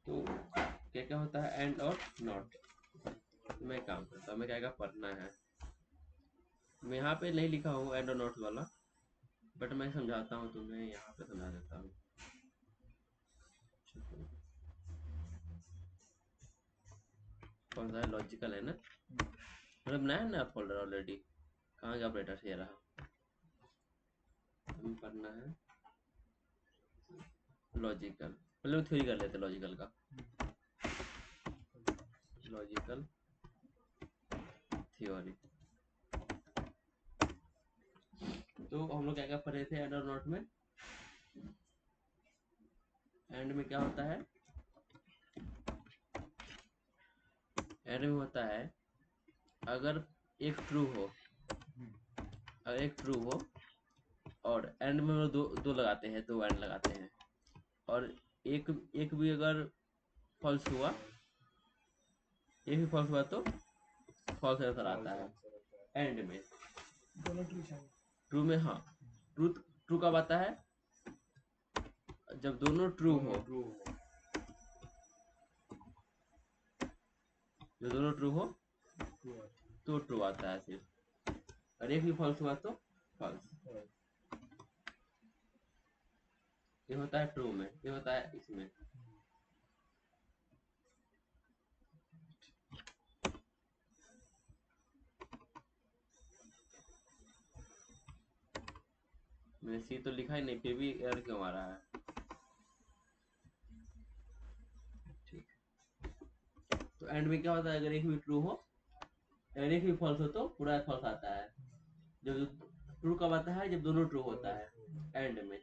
तो क्या क्या होता है एंड और नॉट। तो मैं काम करता हूँ, मैं क्या क्या पढ़ना है। मैं यहाँ पे नहीं लिखा हूँ एंड और नॉट वाला, बट मैं समझाता हूँ तुम्हें, यहाँ पे समझा देता हूँ। कौन सा है? लॉजिकल है ना, मतलब बनाया ना फोल्डर ऑलरेडी। कहाँ का ऑपरेटर से ये रहा, हमें पढ़ना है लॉजिकल। पहले थ्योरी कर लेते लॉजिकल का। Logical theory. तो हम लोग क्या क्या पढ़े थे एंड और नॉट में। एंड में क्या होता है, एंड में होता है अगर एक ट्रू हो, अगर एक ट्रू हो और एंड में हम लोग दो लगाते हैं, दो एंड लगाते हैं, और एक एक भी अगर फॉल्स हुआ, एक भी फॉल्स हुआ तो फॉल्स आंसर आता है एंड में। ट्रू में, हाँ, ट्रू ट्रू कब आता है, जब दोनों ट्रू हो। जब दोनों ट्रू हो तो ट्रू आता है सिर्फ, और एक भी फॉल्स हुआ तो फॉल्स। ये होता है ट्रू में, ये होता है इसमें। मैंने सी तो लिखा ही नहीं, फिर भी एरर क्यों आ रहा है। ठीक, तो एंड में क्या होता है, अगर एक भी ट्रू हो, अगर एक भी फॉल्स हो तो पूरा फॉल्स आता है। जब ट्रू कब आता है, जब दोनों ट्रू होता है एंड में।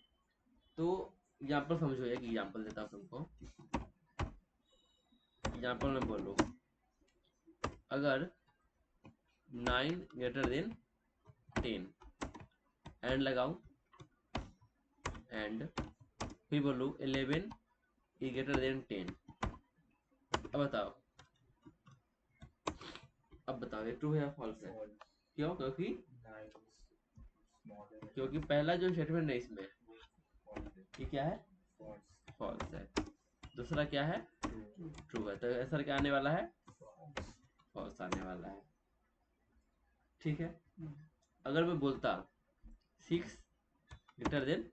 तो एग्जाम्पल समझो, एक एग्जाम्पल देता हूँ तुमको। एग्जाम्पल में बोलो, अगर 9 ग्रेटर देन 10, एंड लगाओ, एंड फिर बोलो 11 इज ग्रेटर देन 10। अब बताओ, ये ट्रू है या फॉल्स है? क्यों? क्योंकि पहला जो स्टेटमेंट है इसमें, ये क्या है, फॉल्स है। दूसरा क्या है, ट्रू है। तो आंसर क्या आने वाला है, फॉल्स आने वाला है। ठीक है। अगर मैं बोलता 6 ग्रेटर देन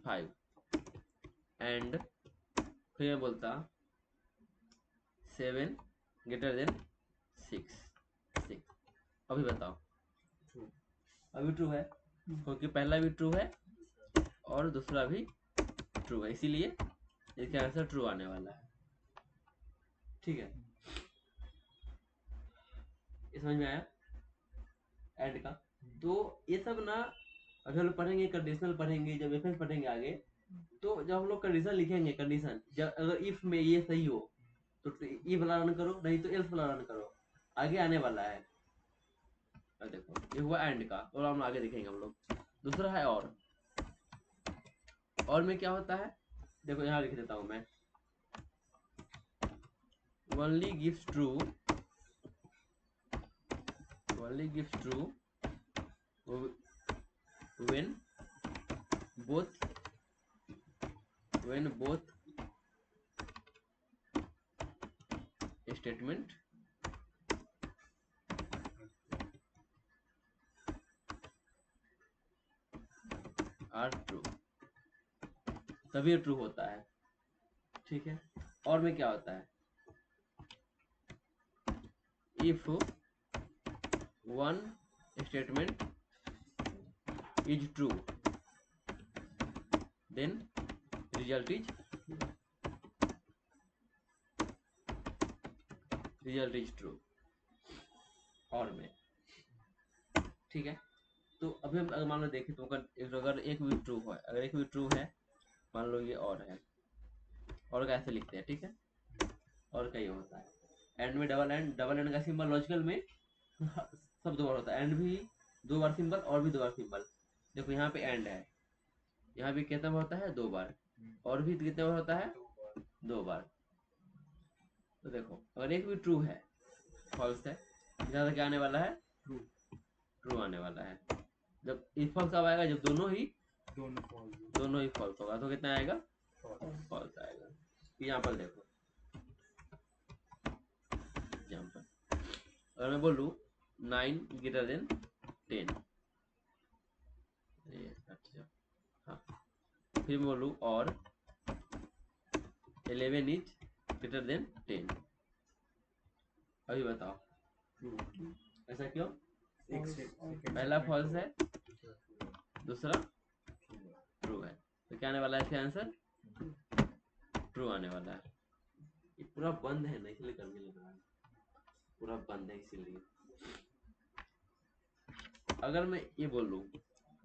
5, एंड फिर मैं बोलता 7 ग्रेटर देन 6, अभी बताओ, अभी ट्रू है, क्योंकि पहला भी ट्रू है और दूसरा भी ट्रू है, इसीलिए इसका आंसर ट्रू आने वाला है। ठीक है, ये समझ में आया एंड का। तो ये सब ना अभी हम लोग पढ़ेंगे, कंडीशनल पढ़ेंगे, जब रेफरेंस पढ़ेंगे आगे, तो जब हम लोग कंडीशन लिखेंगे, कंडीशन जब अगर इफ में ये सही हो तो इफ वाला रन करो, नहीं तो एल्स वाला रन करो, आगे आने वाला है। अब देखो, ये हुआ एंड का, और हम आगे देखेंगे हम लोग। दूसरा है और में क्या होता है, देखो यहाँ लिख देता हूं मैं, only gives true when both statement are true, तभी ट्रू होता है। ठीक है। और में क्या होता है, if one statement is true then result is true, और में। ठीक है। तो अभी हम अगर मान लो देखें, तो अगर एक भी ट्रू है, अगर एक भी ट्रू है, मान लो ये और है, और कैसे लिखते हैं, ठीक है। और क्या ये होता है, एंड में डबल एंड का सिंबल लॉजिकल में सब 2 बार होता है, एंड भी 2 बार सिंबल और भी 2 बार सिंबल। देखो यहाँ पे एंड है, यहाँ भी कितना बार होता है, 2 बार, और भी कितने बार होता है, 2 बार। तो देखो, अगर एक भी ट्रू है, फॉल्स है, ज्यादा क्या आने वाला है, ट्रू आने वाला है। जब इफ फॉल्स कब आएगा, जब दोनों ही फॉल्स होगा, तो कितना आएगा, फॉल्स आएगा। यहाँ पर देखो, अगर मैं बोलूँ 9 ग्रेटर देन 10, हाँ, फिर मैं बोलूँ और 11 इज ग्रेटर देन 10, अभी बताओ ऐसा क्यों? पहला फॉल्स है, दूसरा ट्रू है, तो क्या आने वाला है इसका आंसर? ट्रू आने वाला है। ये पूरा बंद है ना, इसलिए करने लग रहा है, पूरा बंद है इसीलिए। अगर मैं ये बोलूँ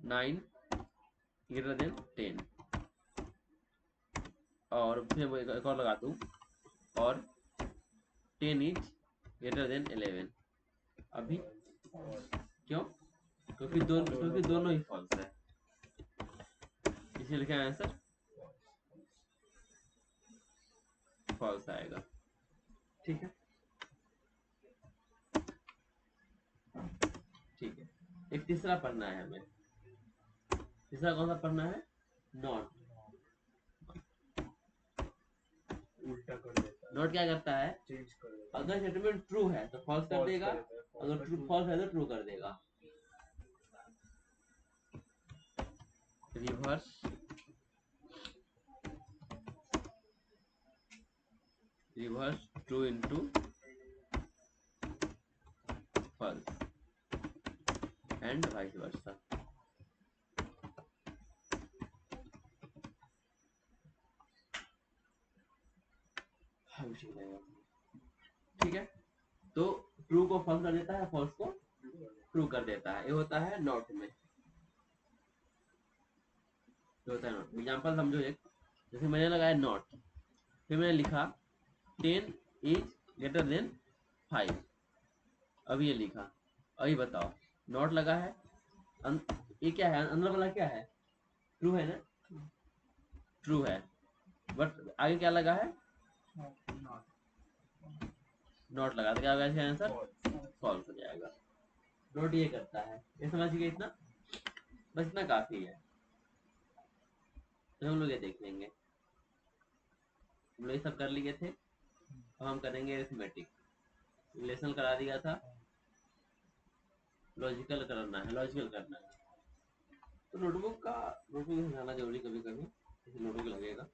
9 ग्रेटर देन 10 और फिर एक और लगा दूँ और 10 इज ग्रेटर देन 11, अभी क्यों? क्योंकि दोनों ही फॉल्स है, इसीलिए क्या आंसर फॉल्स आएगा। ठीक है, ठीक है। एक तीसरा पढ़ना है हमें, तीसरा कौन सा पढ़ना है? नॉट। उल्टा कर देता है, नॉट क्या करता है? चेंज कर देता है। अगर स्टेटमेंट ट्रू है तो फॉल्स कर देगा, अगर ट्रू फॉल्स है तो ट्रू कर देगा। Reverse true into false and vice versa. ठीक है, तो ट्रू को फॉल्स कर देता है, फॉल्स को ट्रू कर देता है, ये होता है नॉट में, ये होता है नॉट। एग्जांपल समझो, एक जैसे मैंने लगाया नॉट, फिर मैंने लिखा 10 इज ग्रेटर देन 5, अभी ये लिखा, अभी बताओ नॉट लगा है, ये क्या है? अंदर वाला क्या है? ट्रू है ना, ट्रू है, बट आगे क्या लगा है? नॉट लगा, तो क्या होगा इसका आंसर? फॉल्स हो जाएगा। नोट ये करता है, ये समझ गए इतना? बस इतना काफी है, तो हम लोग ये देख लेंगे। हम लोग ये सब कर लिए थे, अब हम करेंगे अरिथमेटिक। रिलेशन करा दिया था, लॉजिकल करना है, लॉजिकल करना है। तो नोटबुक जाना जरूरी, कभी कभी नोटबुक लगेगा।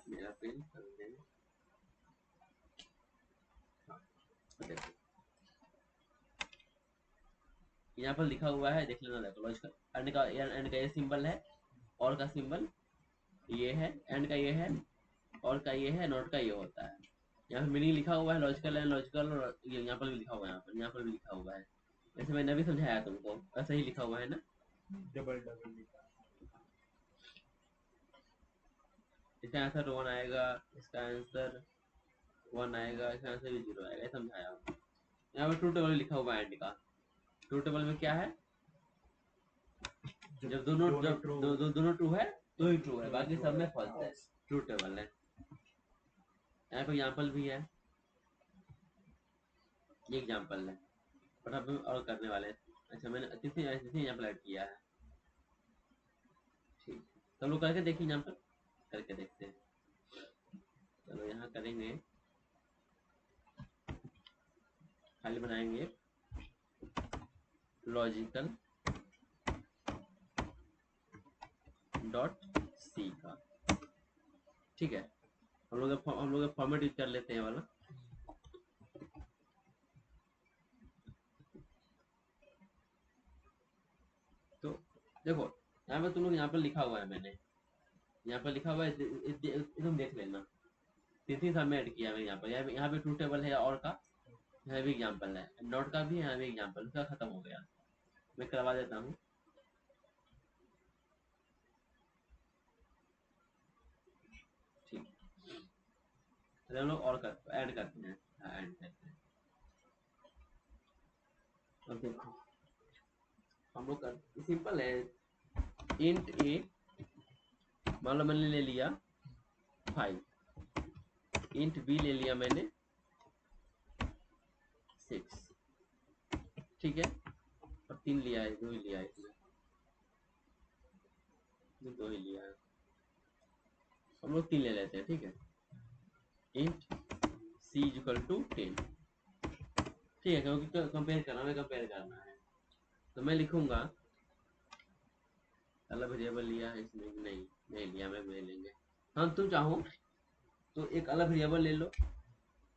मेरा पेन कर देंगे, हाँ, देखो यहाँ पर लिखा हुआ है, देख लेना, देखो लॉजिकल एंड का ये सिंबल है, और का सिंबल ये है, एंड का ये है, और का ये है, नोट का ये होता है। यहाँ पे मीनिंग लिखा हुआ है लॉजिकल एंड लॉजिकल, और ये यहाँ पर भी लिखा हुआ है, यहाँ पर भी लिखा हुआ है। जैसे मैंने अभी समझाया तुमको, ऐसा ही लिखा हुआ है ना, डबल लिखा। इसका आंसर 1 आएगा, इसका आंसर 1 आएगा, इसका आंसर भी 0 आएगा, समझाया। यहाँ पर ट्रू टेबल लिखा हुआ है एंड का। ट्रू टेबल में क्या है? जब दोनों ट्रू है तो ही ट्रू है, बाकी सब में फॉल्स है, ट्रू टेबल है। यहाँ पे एग्जाम्पल भी है, ये एग्जाम्पल है, बट अब हम और करने वाले हैं। अच्छा, मैंने तीसरी एग्जाम्पल ऐड किया है, ठीक, तो हम लोग करके देखिए, एग्जाम्पल करके देखते हैं। चलो यहाँ करेंगे, खाली बनाएंगे लॉजिकल डॉट सी का, ठीक है। हम लोग फॉर्मेट यूज कर लेते हैं वाला। तो देखो यहाँ पे तुम लोग, यहाँ पर लिखा हुआ है, मैंने यहाँ पर लिखा हुआ है, तुम देख लेना। तीसरी सामने ऐड किया है यहाँ पर, यहाँ पे ट्रू टेबल है, और का यहाँ भी एग्जाम्पल है, नोट का भी यहाँ भी एग्जाम्पल, उसका खत्म हो गया। मैं करवा देता हूँ, ठीक, तो हम लोग और ऐड करते हैं, ऐड करते हैं। अब देखो हम लोग कर सिंपल है, इंट ए, मान लो मैंने ले लिया 5, इंट बी ले लिया मैंने 6, ठीक है, और 3 लिया है, 2 ही लिया है, इसमें 2 ही लिया है, हम लोग 3 ले लेते हैं, ठीक है। Int c is equal to 10, ठीक है, क्योंकि कंपेयर करना, हमें कंपेयर करना है। तो मैं लिखूंगा अलग वेरिएबल लिया है इसमें, नहीं लिया, मैं ले लेंगे। हाँ, तुम चाहो तो एक अलग वेरिएबल ले लो,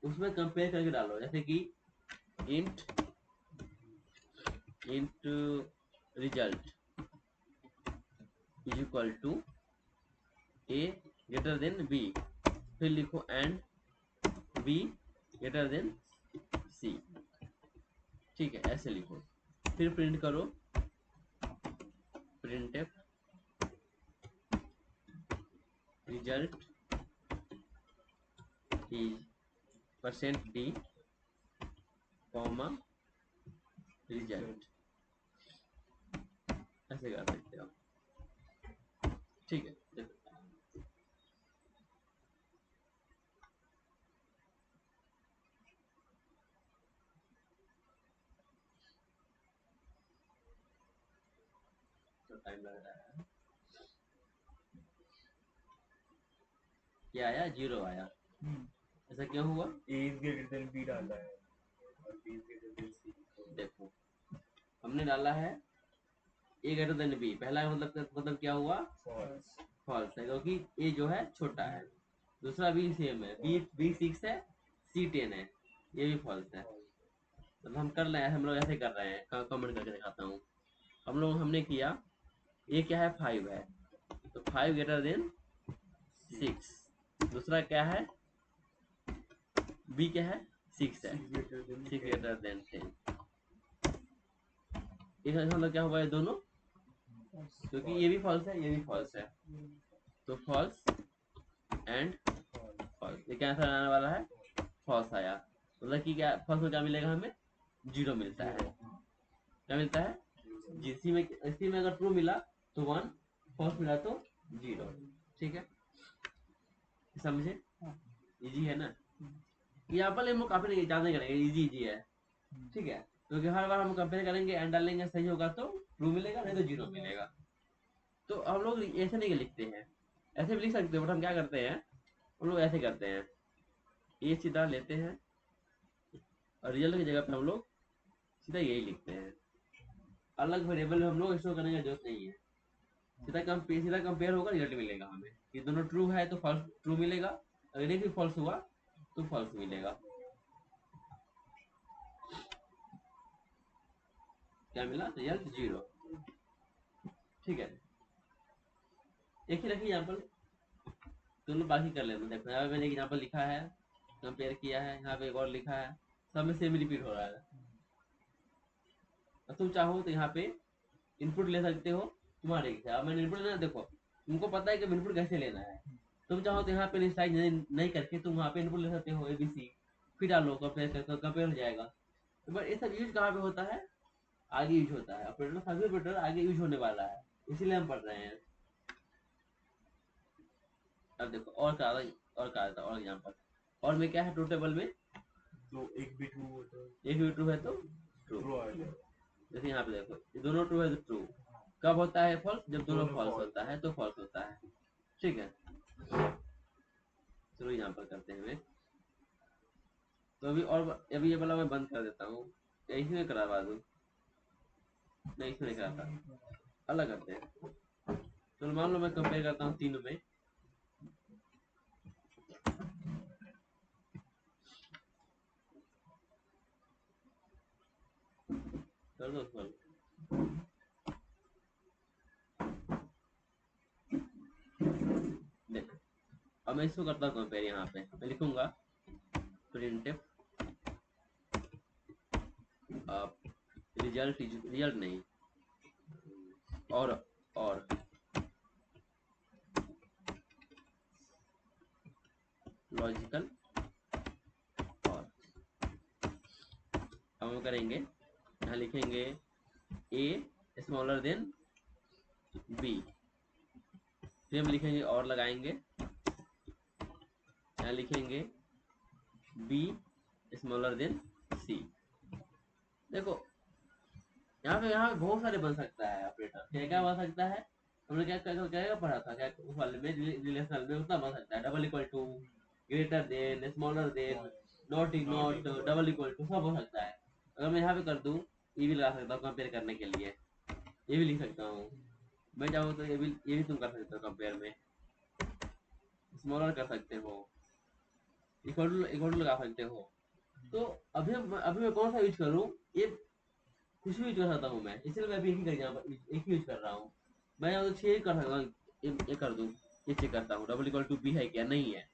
उसमें कंपेयर करके डालो, जैसे कि int result is equal to a greater than b, फिर लिखो and b greater than c. ठीक है, ऐसे लिखो, फिर प्रिंट करो printf result is %d comma result, ऐसे कर सकते हो। ठीक है, तो टाइम लग रहा है। क्या आया? 0 आया। ऐसा क्यों हुआ? A is greater than B डाला है और B is greater than C। देखो, हमने डाला है ए ग्रेटर देन बी, पहला मतलब क्या हुआ? फॉल्स है, क्योंकि ए जो है छोटा है। दूसरा भी सेम है, बी 6 है, सी 10 है, ये भी फॉल्स है। मतलब हम कर रहे हैं, हम लोग ऐसे कर रहे हैं, कमेंट करके दिखाता हूँ। हमने किया, ये क्या है? 5 है, तो 5 ग्रेटर देन 6। दूसरा क्या है? बी क्या है? 6 है, 6 ग्रेटर देन 10। इसका मतलब क्या हुआ? ये दोनों, क्योंकि ये भी फॉल्स है, ये भी फॉल्स है, तो फॉल्स एंड फॉल्स। ये क्या आंसर आने वाला है? फॉल्स आया। मतलब कि क्या फॉल्स में क्या मिलेगा हमें? 0 मिलता है। क्या मिलता है? इसी में अगर ट्रू मिला तो 1, फॉल्स मिला तो 0। ठीक है, समझे? इजी है ना? यहाँ पर हम लोग काफी ज्यादा नहीं करेंगे, इजी है। ठीक है, क्योंकि हर बार हम कंपेयर करेंगे, एंड डालेंगे, सही होगा तो ट्रू मिलेगा, नहीं तो 0 मिलेगा। तो हम लोग ऐसे नहीं लिखते हैं, ऐसे भी लिख सकते हो, बट हम क्या करते हैं, हम लोग ऐसे करते हैं, ये सीधा लेते हैं और रिजल्ट की जगह पे हम लोग सीधा यही लिखते हैं। अलग वेरिएबल हम लोग स्टोर करने की जरूरत नहीं है, सीधा कंपेयर होगा, रिजल्ट मिलेगा हमें। ये दोनों ट्रू है तो फॉल्स ट्रू मिलेगा, अगर एक भी फॉल्स हुआ तो फॉल्स मिलेगा। क्या मिला? रिजल्ट 0। ठीक है, एक ही रखिए एग्जाम्पल, दोनों बाकी कर लेते हैं। देखो यहाँ पे मैंने एग्जाम्पल लिखा है, कंपेयर किया है, यहाँ पे एक और लिखा है, सब में सेम रिपीट हो रहा है। और तुम चाहो तो यहाँ पे इनपुट ले सकते हो, तुम्हारे इच्छा। अब मैंने इनपुट लेना, देखो तुमको पता है कि इनपुट कैसे लेना है। तुम चाहो तो यहाँ पे इनिशियलाइज नहीं करके तुम वहाँ पे इनपुट ले सकते हो, ABC, फिर डालो, कंपेयर हो जाएगा। बट ये सब यूज कहाँ पे होता है? आगे यूज होता है, ऑपरेटर, सभी ऑपरेटर आगे यूज होने वाला है, इसीलिए हम पढ़ रहे हैं। अब देखो और और एग्जाम्पल, और में क्या है? ट्रू टेबल में तो एक भी ट्रू है तो ट्रू। आ जाएगा। जैसे यहाँ पे देखो, ये दोनों ट्रू है तो ट्रू। कब होता है फॉल्स? जब दोनों दोनों फॉल्स false होता है तो फॉल्स होता है। ठीक है, चलो एग्जाम्पल करते हैं हमें। तो अभी ये वाला मैं बंद कर देता हूँ, या इसी में करवा दूँ? नहीं, इसमें नहीं कराता, अलग करते हैं। तो मान लो मैं कंपेयर करता हूँ तीनों में, कर दो सॉल्व। देखो, अब मैं इसको करता हूँ कंपेयर। यहाँ पे मैं लिखूंगा printf रिजल्ट नहीं, और लॉजिकल और। अब हम करेंगे, यहाँ लिखेंगे a स्मॉलर देन b, फिर हम लिखेंगे और लगाएंगे, यहाँ लिखेंगे b स्मॉलर देन c। देखो यहाँ पे बहुत सारे बन सकता है ऑपरेटर। क्या बन सकता है? हमने क्या पढ़ा था, क्या उस वाले में, रिलेशनल में उतना बन सकता है, double equal to, greater than, smaller than, not double equal to, सब हो सकता है। अगर मैं यहाँ पे कर दूँ ये भी लगा सकता हूँ कंपेयर करने के लिए, ये भी लिख सकता हूँ। मैं चाहूँ तो ये भी तुम कर सकते हो कंपेयर में, स्मॉलर कर सकते हो, इक्वल टू लगा सकते हो। तो अभी मैं कौन सा यूज करूँ, ये कुछ भी यूज कर सकता हूँ मैं, इसलिए मैं अभी एक ही यूज कर रहा हूँ। मैं चाहूँ तो 6 कर सकता हूँ, ये कर दूँ, ये चेक करता हूँ डबल इक्वल टू बी है क्या, नहीं है,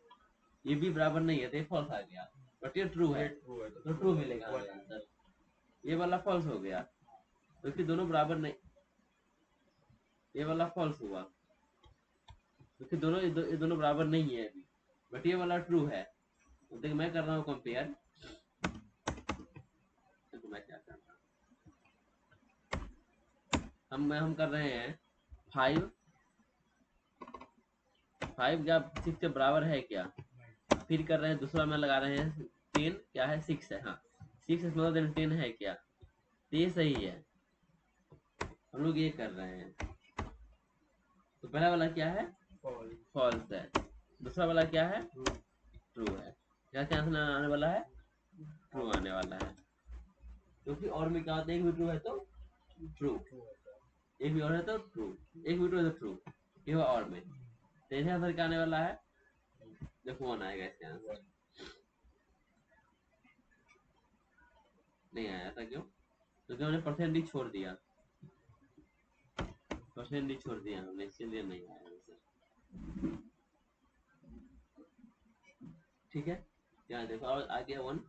ये भी बराबर नहीं है तो ये फॉल्स आ गया, बट ये ट्रू है तो ट्रू मिलेगा हमें आंसर। ये वाला फॉल्स हो गया क्योंकि दोनों बराबर नहीं, ये वाला फॉल्स हुआ क्योंकि ये दोनों बराबर नहीं है अभी, बट ये वाला ट्रू है। तो देखो मैं कर रहा हूँ कंपेयर, देखो मैं क्या कर रहा हूँ, हम कर रहे हैं 5 या 6 के बराबर है क्या, फिर कर रहे हैं दूसरा में लगा रहे हैं 10 क्या है 6 है, हाँ 6 स्मॉलर देन 10 है क्या, तो ये सही है, हम लोग ये कर रहे हैं। तो पहला वाला क्या है, फॉल्स है, दूसरा वाला क्या है, ट्रू है। क्या क्या आंसर आने वाला है, ट्रू आने वाला है, क्योंकि और में क्या होता है, एक भी ट्रू है तो ट्रू, एक भी और है तो ट्रू, एक भी ट्रू है तो ट्रू, ये हुआ और में। तो इसका आंसर क्या आने वाला है, देखो 1 आएगा इसका आंसर, नहीं आया था क्यों, क्योंकि हमने परसेंटेज छोड़ दिया, हमने, इसीलिए नहीं आया आंसर। ठीक है, यहाँ देखो और आ गया 1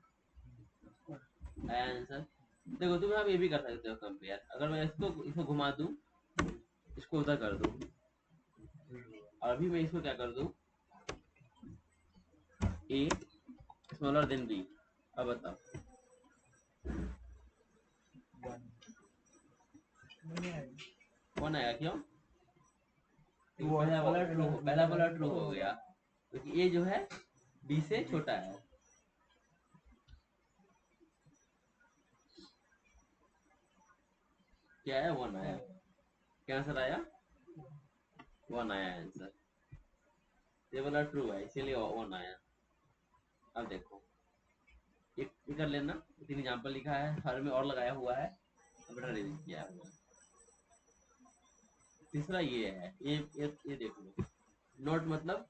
आया आंसर। देखो तुम यहाँ ये भी कर सकते हो कंपेयर, अगर मैं इसको घुमा दूं, इसको उधर कर दूं, और अभी मैं इसको क्या कर दूं, ए स्मॉलर देन बी, अब बताओ 1 आया क्यों, पहला वाला ट्रू हो गया क्योंकि ए जो है बी से छोटा है। क्या है, 1 आया, क्या आंसर आया, 1 आया आंसर, ये वाला ट्रू है इसीलिए 1 आया। अब देखो एक कर लेना, 3 एग्जाम्पल लिखा है, हर में और लगाया हुआ है, अब बेटा रिवीज किया हुआ है। तीसरा ये है, ये देख लो, नॉट मतलब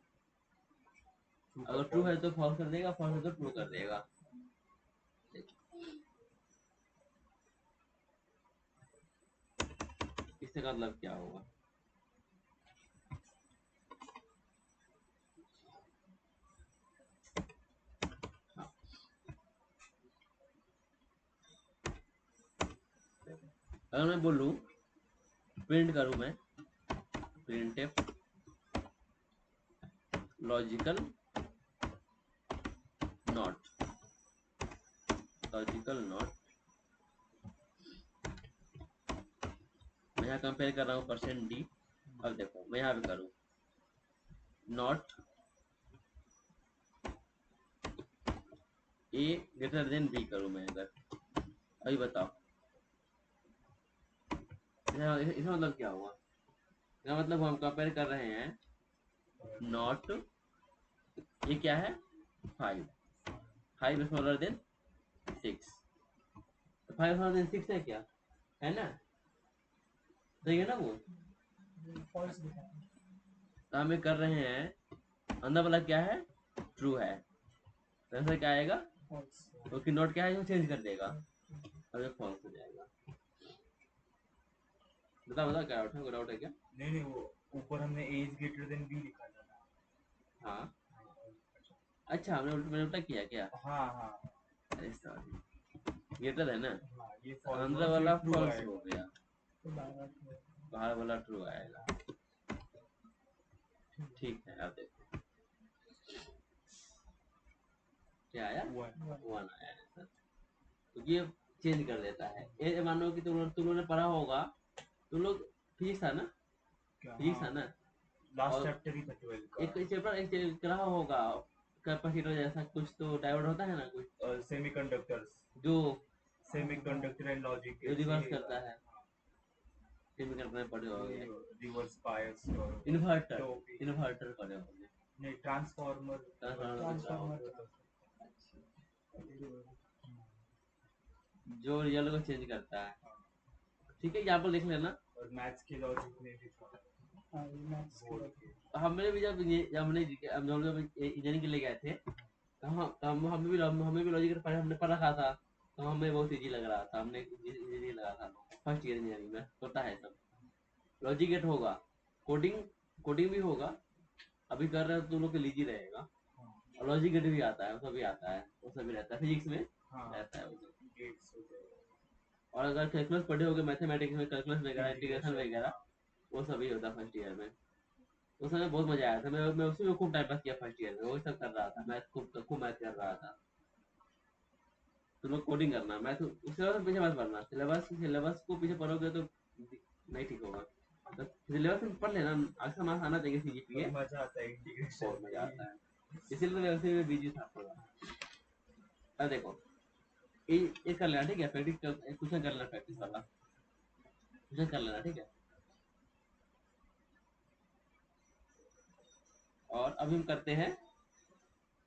अगर ट्रू है तो फॉल्स कर देगा, फॉल्स है तो ट्रू कर देगा। इससे का मतलब क्या होगा, हाँ। अगर मैं बोलूं प्रिंट करूं, मैं प्रिंट लॉजिकल नॉट, मैं यहाँ कंपेयर कर रहा हूँ %d। अब देखो मैं यहाँ पे करूँ not a greater than b करूँ मैं, अगर अभी बताओ इसका मतलब क्या हुआ, इसका मतलब हम कंपेयर कर रहे हैं नॉट, ये क्या है 5 स्मॉलर देन 6, तो 5 स्मॉलर देन 6 है क्या, है ना, सही है ना वो, तो हमें कर रहे हैं अंदर वाला क्या है, ट्रू है, तो आंसर क्या आएगा, क्योंकि नोट क्या है इसको चेंज कर देगा, अब ये फॉल्स हो जाएगा। बताओ क्या डाउट है, कोई डाउट है क्या, नहीं वो ऊपर हमने ए इज ग्रेटर देन बी लिखा था। हाँ अच्छा मैंने उल्टा किया क्या, हाँ अरे सॉरी, ग्रेटर है ना, ये अंदर वाला फॉल्स हो गया, बाहर वाला ट्रू आएगा। ठीक है, अब देखो क्या आया, 1 आया आंसर, तो ये चेंज कर देता है। ये मान लो कि तुम लोगों ने पढ़ा होगा, तुम लोग फिजिक्स था ना, लास्ट और चैप्टर ही था 12 का। एक चैप्टर एक रहा होगा कैपेसिटर जैसा कुछ, तो डायोड होता है ना कुछ, सेमीकंडक्टर्स, जो सेमीकंडक्टर एंड लॉजिक रिवर्स करता है, सेमीकंडक्टर में पढ़े होंगे, रिवर्स बायस, इन्वर्टर पढ़े होंगे, नहीं ट्रांसफार्मर। ट्रांसफार्मर। जो रिजल्ट को चेंज करता है। हाँ, ठीक है, यहाँ पर लिख लेना। और मैथ्स के लॉजिक में भी था हाँ ये मैथ्स के बोर्ड बाद के। हमने भी जब हम लोग इंजीनियरिंग के लिए गए थे, तो हमें भी लॉजिक हमने पढ़ रखा था, तो हमें बहुत इजी लग रहा था, हमने इजी लगा था। फर्स्ट ईयर इंजीनियरिंग में होता है सब, लॉजिक गेट होगा, कोडिंग कोडिंग भी होगा। अभी कर रहे हो तो तुम लोग के लीजी रहेगा, हाँ और लॉजिक गेट भी आता है, वो सभी आता है, वो सभी रहता है फिजिक्स में हाँ, रहता है वो सब। गेट्स हो गए, और अगर कैलकुलस पढ़े होगे मैथमेटिक्स में, कैलकुलस वगैरह, इंटीग्रेशन इंटीग्रेशन, वगैरह, हाँ वो सभी होता है फर्स्ट ईयर में। उस समय बहुत मजा आया था, मैं उसी में खूब टाइम पास किया फर्स्ट ईयर में, वही सब कर रहा था, मैथ खूब मैथ कर रहा था। तुम लोग कोडिंग करना, मैथ सिलेबस पीछे मत पढ़ना, सिलेबस को पीछे पढ़ोगे तो नहीं ठीक होगा। तो सिलेबस में पढ़ लेना, अक्सर मार्क्स आना चाहिए सीजीपीए, और मजा आता है इंटीग्रेशन बहुत मजा में। आता है, इसीलिए तो मैं उसी में बिजी था थोड़ा। अब देखो, ये कर लेना, ठीक है, प्रैक्टिस क्वेश्चन कर लेना, प्रैक्टिस वाला क्वेश्चन कर लेना, ठीक है। और अभी हम करते हैं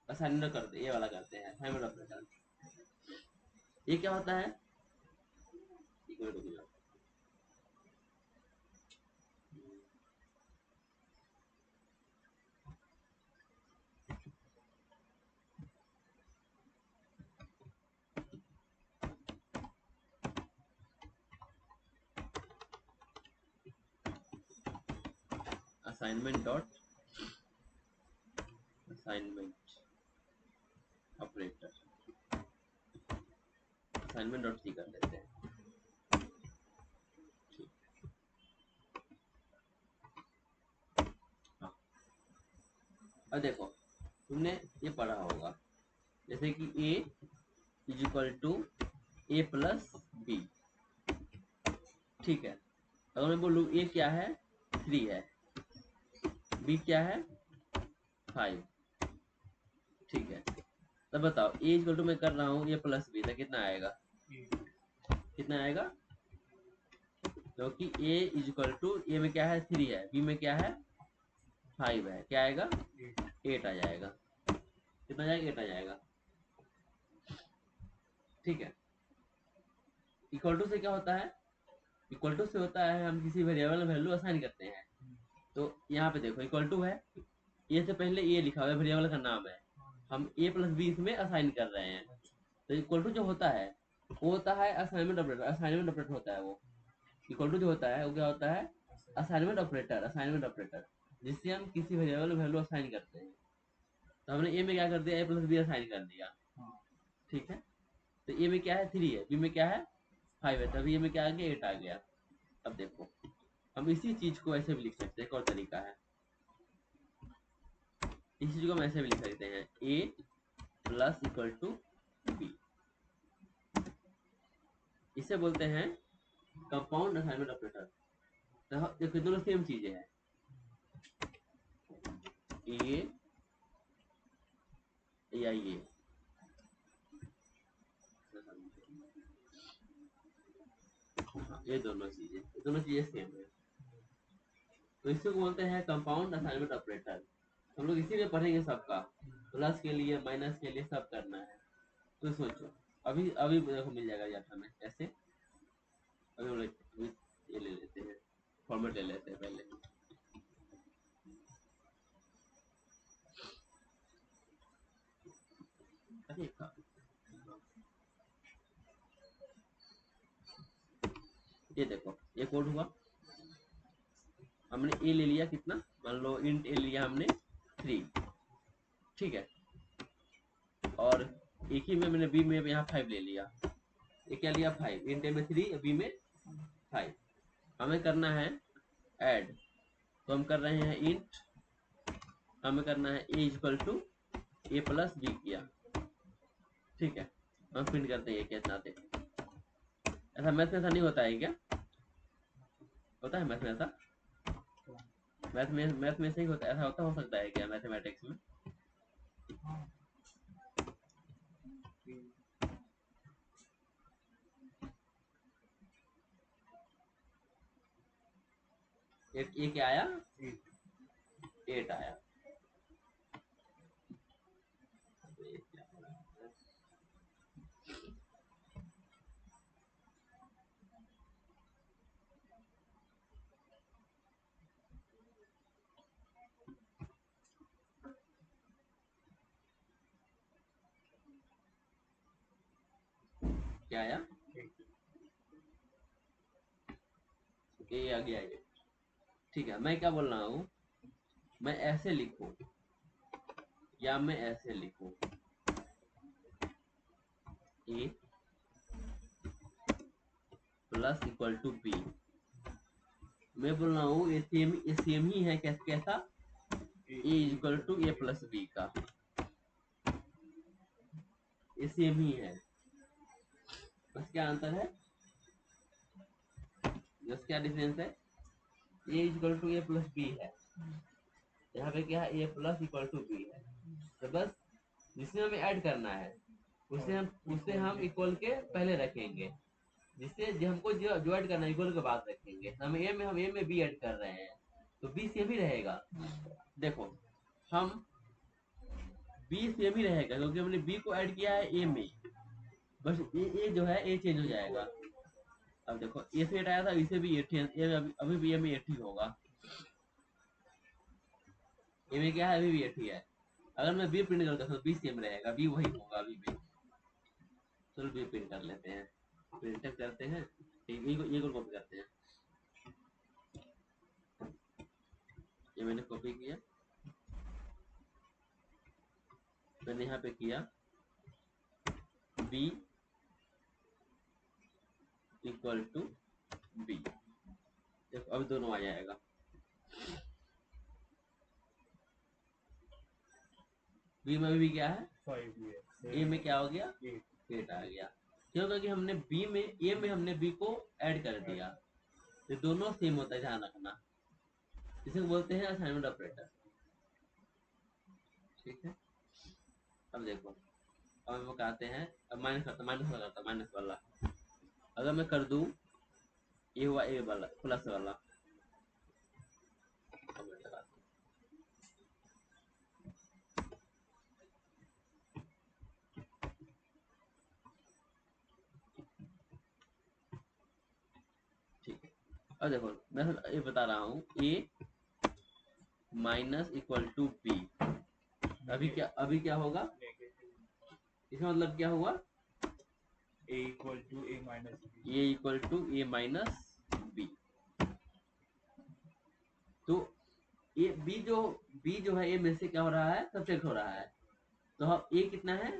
असाइनमेंट, करते ये वाला करते हैं असाइनमेंट ऑपरेटर। ये क्या होता है, एक मिनट रुक जाओ। Assignment dot assignment operator, assignment dot c कर लेते हैं। ठीक, हाँ। अब देखो, तुमने ये पढ़ा होगा, जैसे कि a is equal to A plus b, ठीक है। अगर मैं बोलूँ a क्या है, 3 है, b क्या है, 5, ठीक है। तब बताओ a इक्वल टू मैं कर रहा हूँ a प्लस बी, तो कितना आएगा, कितना आएगा, क्योंकि a इज इक्वल टू ए में क्या है, 3 है, b में क्या है, 5 है, क्या आएगा, 8 आ जाएगा। कितना आ जाएगा, 8 आ जाएगा, ठीक है। इक्वल टू से क्या होता है, इक्वल टू से होता है हम किसी वेरिएबल में वैल्यू असाइन करते हैं। तो यहाँ पे देखो इक्वल टू है, ए से पहले ए लिखा हुआ है, वेरिएबल का नाम है, हम ए प्लस बी इसमें असाइन कर रहे हैं। तो इक्वल टू जो होता है वो होता है असाइनमेंट ऑपरेटर, असाइनमेंट ऑपरेटर होता है वो। इक्वल टू जो होता है वो क्या होता है, असाइनमेंट ऑपरेटर, असाइनमेंट ऑपरेटर, जिससे हम किसी वेरिएबल में वैल्यू असाइन करते हैं। तो हमने ए में क्या कर दिया, ए प्लस बी असाइन कर दिया, ठीक है। तो ए में क्या है, 3 है, बी में क्या है, 5 है, तभी ए में क्या आ गया, 8 आ गया। अब देखो, हम इसी चीज को ऐसे भी लिख सकते हैं, एक और तरीका है, इसी चीज को हम ऐसे भी लिख सकते हैं, ए प्लस इक्वल टू बी, इसे बोलते हैं कंपाउंड असाइनमेंट ऑपरेटर। तो देखो दोनों सेम चीजें हैं, ए या ये दोनों चीजें सेम है, तो इसको बोलते हैं कंपाउंड असाइनमेंट ऑपरेटर। हम लोग इसी में पढ़ेंगे सबका, प्लस के लिए माइनस के लिए सब करना है। तो सोचो, अभी अभी देखो मिल जाएगा यहाँ में कैसे। अभी हम लोग ये ले लेते हैं, फॉर्मेट ले लेते हैं पहले, अरे ये देखो, ये कोड हुआ, हमने ए ले लिया कितना, मान लो इंट ए लिया हमने 3, ठीक है। और एक ही में मैंने बी में यहाँ 5 ले लिया, ये क्या लिया, 5, इंट ए में 3, बी में 5। हमें करना है ऐड, तो हम कर रहे हैं इंट, हमें करना है A equal to A plus B किया, ठीक है। हम प्रिंट करते हैं ये कितना थे। ऐसा मैथ में ऐसा नहीं होता है क्या, होता है मैथ में ऐसा, मैथ में सही होता है, ऐसा होता हो सकता है क्या मैथमेटिक्स में, ये क्या आया, 8 आया। क्या आया, ए आ गया ये। ठीक है, मैं क्या बोल रहा हूँ, मैं ऐसे लिखूं या मैं ऐसे लिखूं, A plus equal to B. मैं बोल रहा हूँ ये सेम ही है, कैसा, A equal to A plus B का, ये सेम ही है। बस क्या अंतर है, बस क्या डिफरेंस है, A equal to A plus B है, यहाँ पे क्या है, A plus equal to B है। तो बस जिसमें हमें ऐड करना है उसे हम इक्वल के पहले रखेंगे, जिससे जो हमको जो ऐड करना है इक्वल के बाद रखेंगे। हम ए में बी ऐड कर रहे हैं तो बी सेम ही रहेगा। देखो हम बी सेम ही रहेगा क्योंकि हमने बी को ऐड किया है ए में, बस ए जो है ए चेंज हो जाएगा। अब देखो ए से एट आया था, इसे भी एट है, अभी भी ए में एट ही होगा, ए में क्या है, अभी भी एट ही है। अगर मैं बी प्रिंट करता तो बी सेम रहेगा, बी वही होगा अभी भी। चलो बी प्रिंट कर लेते हैं, प्रिंट करते हैं, ये को कॉपी करते हैं, ये मैंने कॉपी किया, मैंने यहाँ पे किया बी इक्वल टू बी। देखो अभी दोनों आ जाएगा, बी में भी क्या है, 5 ए में क्या हो गया, 8 आ गया। क्यों, क्योंकि हमने बी में ए में हमने बी को ऐड कर दिया, तो दोनों सेम होता है, ध्यान रखना, इसे बोलते हैं असाइनमेंट ऑपरेटर। ठीक है, अब देखो, अब हम कहते हैं, अब माइनस वाला अगर मैं कर दूं, ये हुआ ए वाला प्लस वाला, अब मैं लगाता हूं। ठीक है, अब देखो मैं ये बता रहा हूँ, A minus equal to B, अभी क्या होगा, इसका मतलब क्या हुआ, A equal to A minus B, A equal to A minus B. तो ए बी जो है ए में से क्या हो रहा है, सब्ट्रैक्ट हो रहा है, तो हम ए कितना है,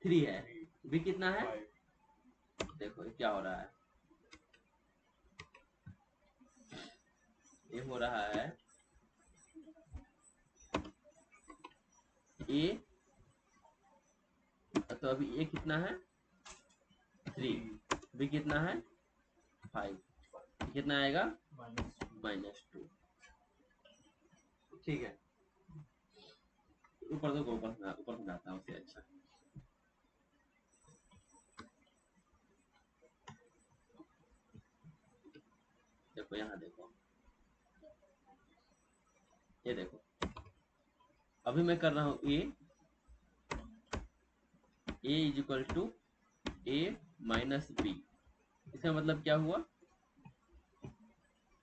3 है, बी कितना है, 5। देखो ये क्या हो रहा है, ये हो रहा है ए, तो अभी ए कितना है, 3, बी कितना है, 5, कितना आएगा, -2। ठीक है, ऊपर तो ऊपर से जाता है उससे अच्छा। देखो यहाँ देखो, ये देखो अभी मैं कर रहा हूँ A is equal to A minus B. इसका मतलब क्या हुआ,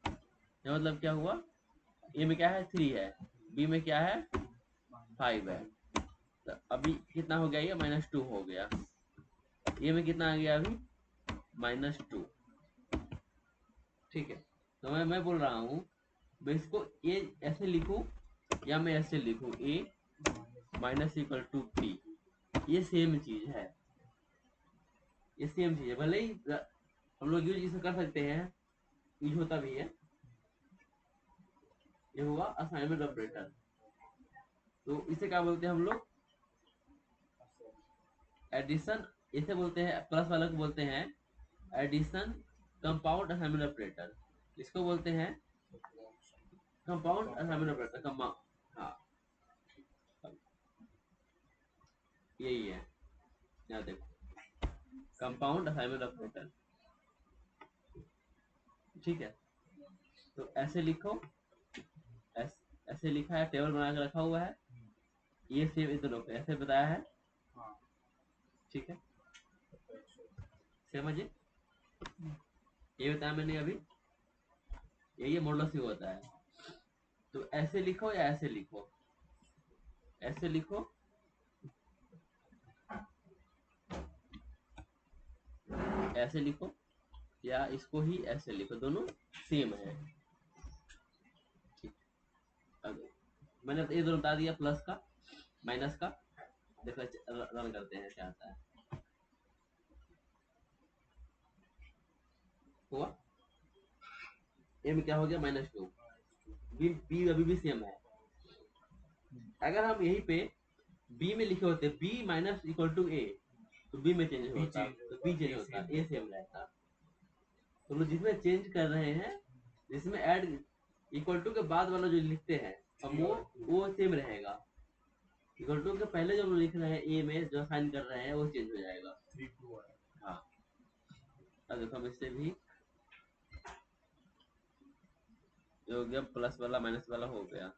इसका मतलब क्या हुआ, ए में क्या है, 3 है, बी में क्या है, 5 है, तो अभी कितना हो गया, ये -2 हो गया, ए में कितना आ गया अभी, -2। ठीक है, तो मैं बोल रहा हूँ, मैं इसको ए ऐसे लिखूं या मैं ऐसे लिखूं, ए माइनस इक्वल टू बी, ये सेम चीज है, ये सेम चीज है, भले ही हम लोग यूज इसे कर सकते हैं, यूज होता भी है। ये हुआ असाइनमेंट ऑपरेटर, तो इसे क्या बोलते हैं हम लोग, एडिशन, इसे बोलते हैं, प्लस वाला को बोलते हैं एडिशन कंपाउंड असाइनमेंट ऑपरेटर, इसको बोलते हैं कंपाउंड असाइनमेंट ऑपरेटर, कंपाउंड, हाँ यही है, यहाँ देखो कंपाउंड असाइनमेंट ऑपरेटर। ठीक है, तो ऐसे लिखो, ऐसे लिखा है, टेबल बना के रखा हुआ है, ये सेम इधर होकर ऐसे बताया है। ठीक है, समझिए, ये बताया मैंने अभी, ये मॉडुलस ही होता है। तो ऐसे लिखो या ऐसे लिखो, ऐसे लिखो ऐसे लिखो या इसको ही ऐसे लिखो, दोनों सेम है। ठीक, अब मैंने ये दोनों बता दिया, प्लस का माइनस का। देखो रन करते हैं क्या आता है। हुआ ए में क्या हो गया -2, बी अभी भी सेम है। अगर हम यहीं पे बी में लिखे होते बी माइनस इक्वल टू ए, तो बी में चेंज होता, तो बी चेंज होता, ए सेम रहता। तो लोग जिसमें चेंज कर रहे हैं, जिसमें ऐड इक्वल टू के बाद वाला जो लिखते हैं, अब वो सेम रहेगा। इक्वल टू के पहले जो लिख रहे हैं ए में, जो साइन कर रहे हैं, वो चेंज हो जाएगा। हाँ, अब देखो हम इससे भी हो गया, प्लस वाला माइनस वाला हो गया।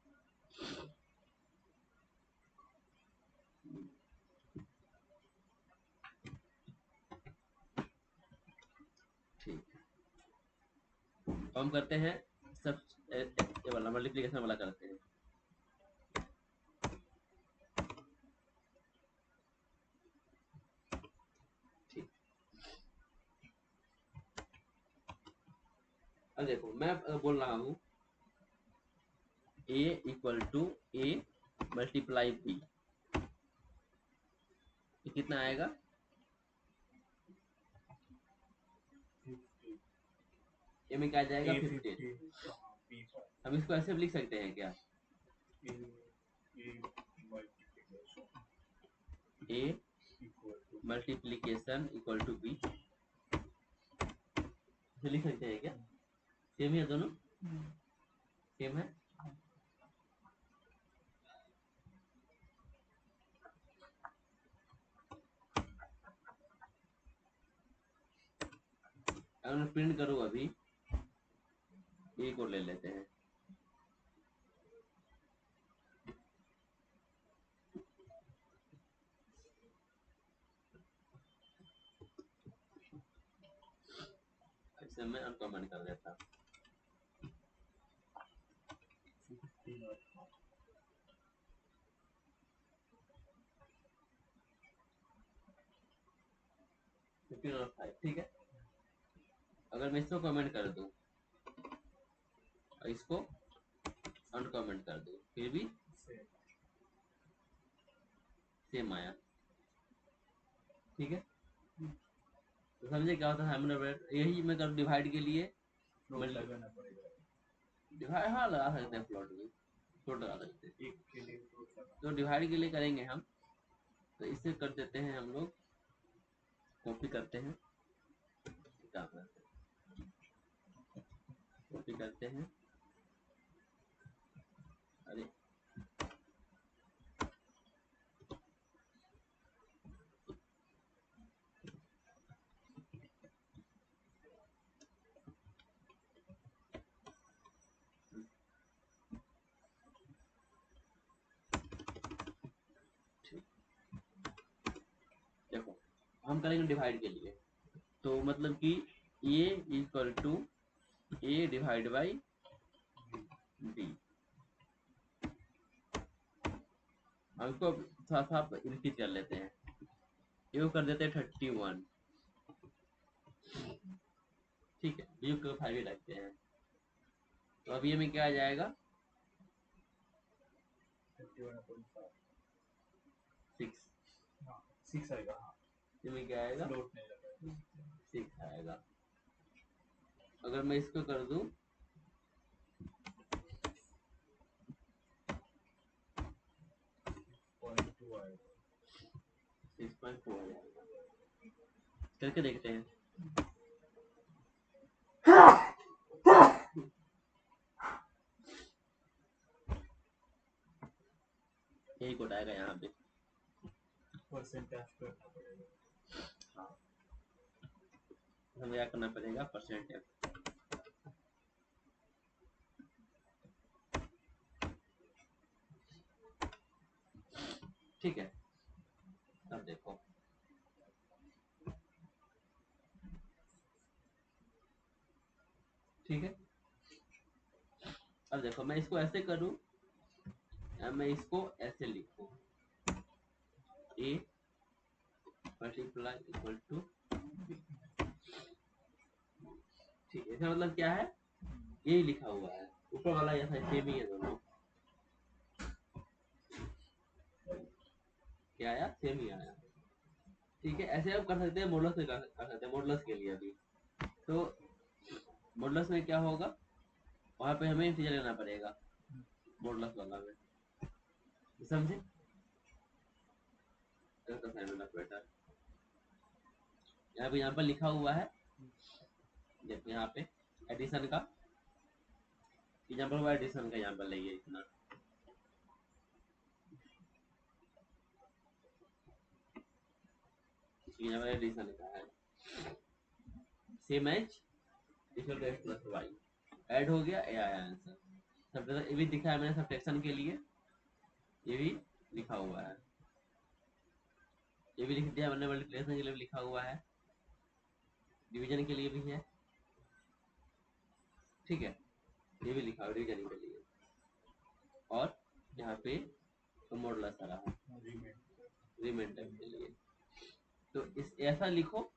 ठीक, तो हम करते हैं सब ये वाला मल्टीप्लिकेशन वाला करते हैं। ठीक, अब देखो मैं बोल रहा हूँ A equal to A multiply B, ये कितना आएगा? ए में क्या आ जाएगा? 15। हम इसको ऐसे भी लिख सकते हैं क्या? ए मल्टीप्लिकेशन इक्वल टू बी, लिख सकते हैं क्या? सेम है दोनों, सेम है। अगर मैं प्रिंट करूँ अभी, ए को ले लेते हैं, ऐसे मैं अनकमेंट कर देता। ठीक है, अगर मैं इसको कमेंट कर दूं और इसको अनकमेंट कर दूं, फिर भी सेम आया। ठीक है, तो समझे क्या होता है? यही मैं कर डिवाइड के लिए लगाना पड़ेगा। डिवाइड, हाँ लगा सकते हैं, फ्लोट भी फ्लोट लगा सकते हैं। एक के लिए तो डिवाइड के लिए करेंगे हम, तो इसे कर देते हैं हम लोग, कॉपी करते हैं, कॉपी करते हैं। अरे देखो, हम करेंगे डिवाइड के लिए, तो मतलब कि A equal to A divide by B. हम इसको साथ साथ रिपीट कर लेते हैं, ये कर देते हैं 31। ठीक है, बी को 5 ही रखते हैं। तो अब ये में क्या आ जाएगा? 6 आएगा। हाँ, ये में क्या आएगा? 6 आएगा। अगर मैं इसको कर दूं 6.4 आ जाएगा। करके देखते हैं। यही कोड आएगा यहाँ पे। हाँ, हमें क्या करना पड़ेगा? परसेंटेज। ठीक है, अब देखो, ठीक है, अब देखो मैं इसको ऐसे करूं या मैं इसको ऐसे लिखूं, ए मल्टीप्लाई इक्वल टू ठीक है, इसका मतलब क्या है, यही लिखा हुआ है, ऊपर वाला ऐसा सेम ही है दोनों, क्या आया, सेम ही आया। ठीक है, ऐसे आप कर सकते हैं, मॉडुलस में कर सकते हैं, मॉडुलस के लिए अभी तो मॉडुलस में क्या होगा, वहां पे हमें इंटीजर लेना पड़ेगा मॉडुलस वाला में, समझे, यहाँ पर लिखा हुआ है, देखो यहाँ पे एडिशन का एग्जाम्पल हुआ, एडिशन का यहाँ पर लेंगे इतना, यहाँ पर एडिशन का है, same as equal to x plus y, add हो गया, ये आया आंसर। सब ये भी दिखा है मैंने सब्ट्रैक्शन के लिए, ये भी लिखा हुआ है, ये भी लिख दिया मैंने, मल्टीप्लिकेशन के लिए भी लिखा हुआ है, डिवीजन के लिए भी है, ठीक है, ये भी लिखा हुआ डिवीजन के लिए, और यहाँ पे तो मॉडुलस आ रहा है रिमाइंडर के लिए, तो इस ऐसा लिखो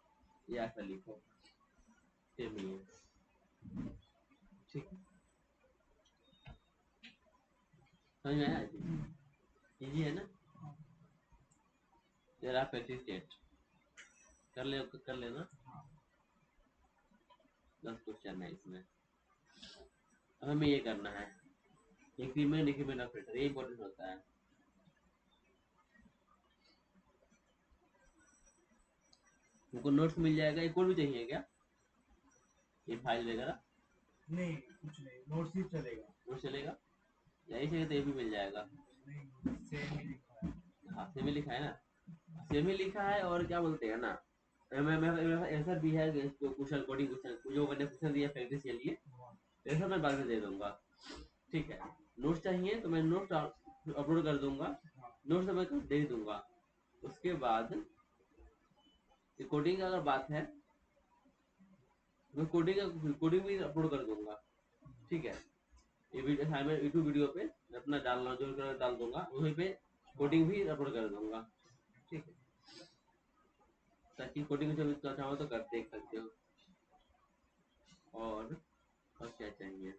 या ऐसा लिखो, सेम ही है, ठीक है, समझ में आया, इजी है ना, जरा प्रैक्टिस सेट कर लेना, 10 क्वेश्चन है इसमें, अब हमें ये करना है, इंक्रीमेंट डिक्रीमेंट ऑपरेटर, ये इंपॉर्टेंट होता है। तुमको नोट्स मिल जाएगा, ये कोड भी चाहिए क्या, ये फाइल वगैरह, नहीं कुछ नहीं, नोट्स ही चलेगा, नोट चलेगा, यही चाहिए तो ये भी मिल जाएगा, नहीं सेम ही लिखा है, हाँ सेमी लिखा है ना, सेमी लिखा है, और क्या बोलते हैं ना, मेरा आंसर भी है, क्वेश्चन कोडिंग क्वेश्चन जो मैंने क्वेश्चन दिया प्रैक्टिस के लिए, आंसर मैं बाद में दे दूंगा, ठीक है, नोट्स चाहिए तो मैं नोट्स अपलोड कर दूंगा, नोट्स मैं दे दूंगा, उसके बाद कोडिंग अगर बात है, मैं कोडिंग भी अपलोड कर दूंगा, ठीक है, ये वीडियो असाइनमेंट यूट्यूब वीडियो पे मैं अपना डाल दूंगा, वहीं पे कोडिंग भी अपलोड कर दूंगा, ठीक है, ताकि कोडिंग जब चाहो तो कर देख सकते हो, और क्या चाहिए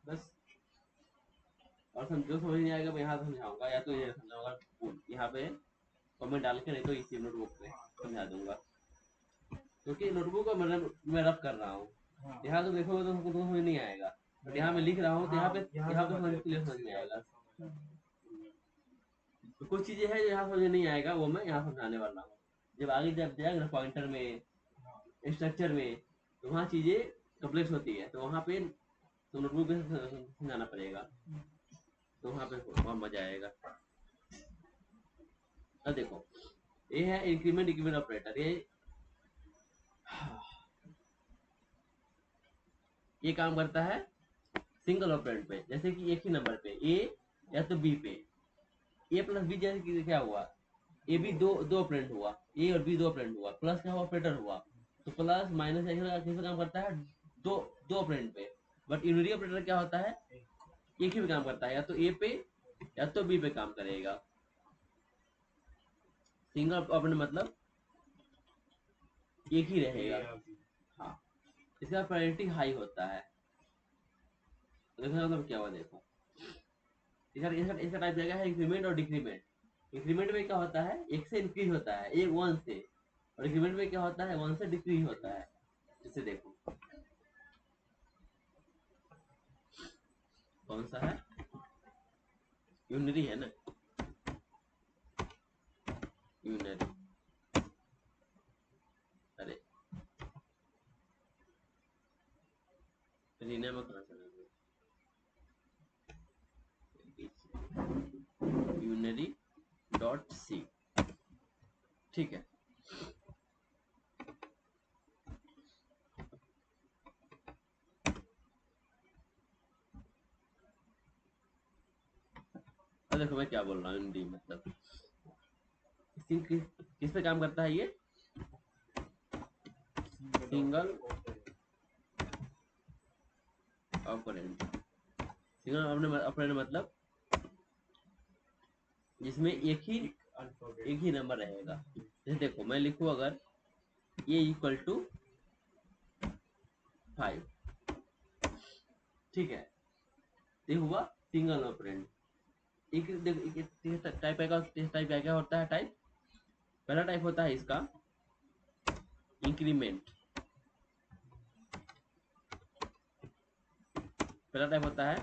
बस, और जो समझ नहीं आएगा मैं यहाँ समझाऊंगा, या तो ये समझाऊंगा यहाँ पे कमेंट डाल के, नहीं तो इसी नोटबुक पे समझा दूंगा, क्योंकि नोटबुक को मैं रफ कर रहा हूँ, यहाँ तो देखोगे तो हमको समझ नहीं आएगा, बट यहाँ मैं लिख रहा हूँ तो यहाँ पे समझ क्लियर समझ में आएगा, तो कुछ चीजें हैं जो यहाँ समझ नहीं आएगा, वो मैं यहाँ समझाने वाला हूँ, जब आगे जब जाएगा पॉइंटर में, स्ट्रक्चर में, तो वहाँ चीजें कम्प्लेक्स होती है, तो वहाँ पे तो नोटबुक पे समझाना पड़ेगा, तो वहाँ पे वहाँ मजा आएगा। अब देखो, ये है इंक्रीमेंट डिक्रीमेंट ऑपरेटर, ये काम करता है सिंगल ऑपरेंड पे, जैसे कि एक ही नंबर पे ए या तो बी पे, ए प्लस बी, जैसे कि क्या हुआ, ए बी दो दो ऑपरेंड हुआ, ए और बी दो ऑपरेंड हुआ, प्लस क्या हुआ, ऑपरेटर हुआ, तो प्लस माइनस कैसे काम करता है, दो दो ऑपरेंड पे, बट यूनिटी ऑपरेटर क्या होता है, एक ही पे काम करता है, या तो ए पे या तो बी पे काम करेगा, सिंगल ऑपरेंड मतलब एक ही रहेगा, हाँ, इसका प्रायोरिटी हाई होता है, देखो मतलब क्या हुआ, देखो इसका टाइप जगह है इंक्रीमेंट और डिक्रीमेंट, इंक्रीमेंट में क्या होता है, एक से इंक्रीज होता है, एक वन से, और डिक्रीमेंट में क्या होता है, वन से डिक्रीज होता है, जैसे देखो कौन सा है, यूनरी है ना, यूनरी, अरे रीना में कहाँ चला गया, यूनरी डॉट सी, ठीक है, अब देखो मैं क्या बोल रहा हूँ, यूनरी मतलब किस पे काम करता है, ये सिंगल ऑपरेंड, सिंगल ऑपरेंड मतलब जिसमें एक ही नंबर रहेगा, जैसे देखो मैं लिखूं अगर ए इक्वल टू 5। ठीक है, ये हुआ सिंगल ऑपरेंड। एक टाइप क्या होता है टाइप। पहला टाइप होता है इसका इंक्रीमेंट। पहला टाइप होता है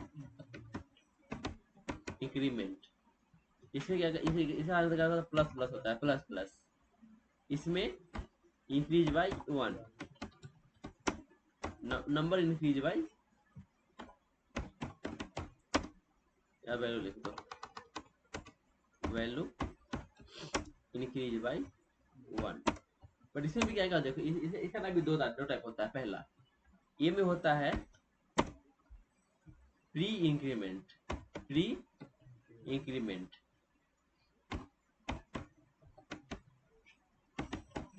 इंक्रीमेंट। इसमें क्या इसे आगे क्या प्लस प्लस होता है, प्लस प्लस। इसमें increase by 1, number increase by, या वैल्यू लिख दो, वैल्यू इंक्रीज बाय 1। बट इसमें भी क्या देखो, इसका टाइप भी दो टाइप होता है। पहला ये में होता है pre increment, pre increment,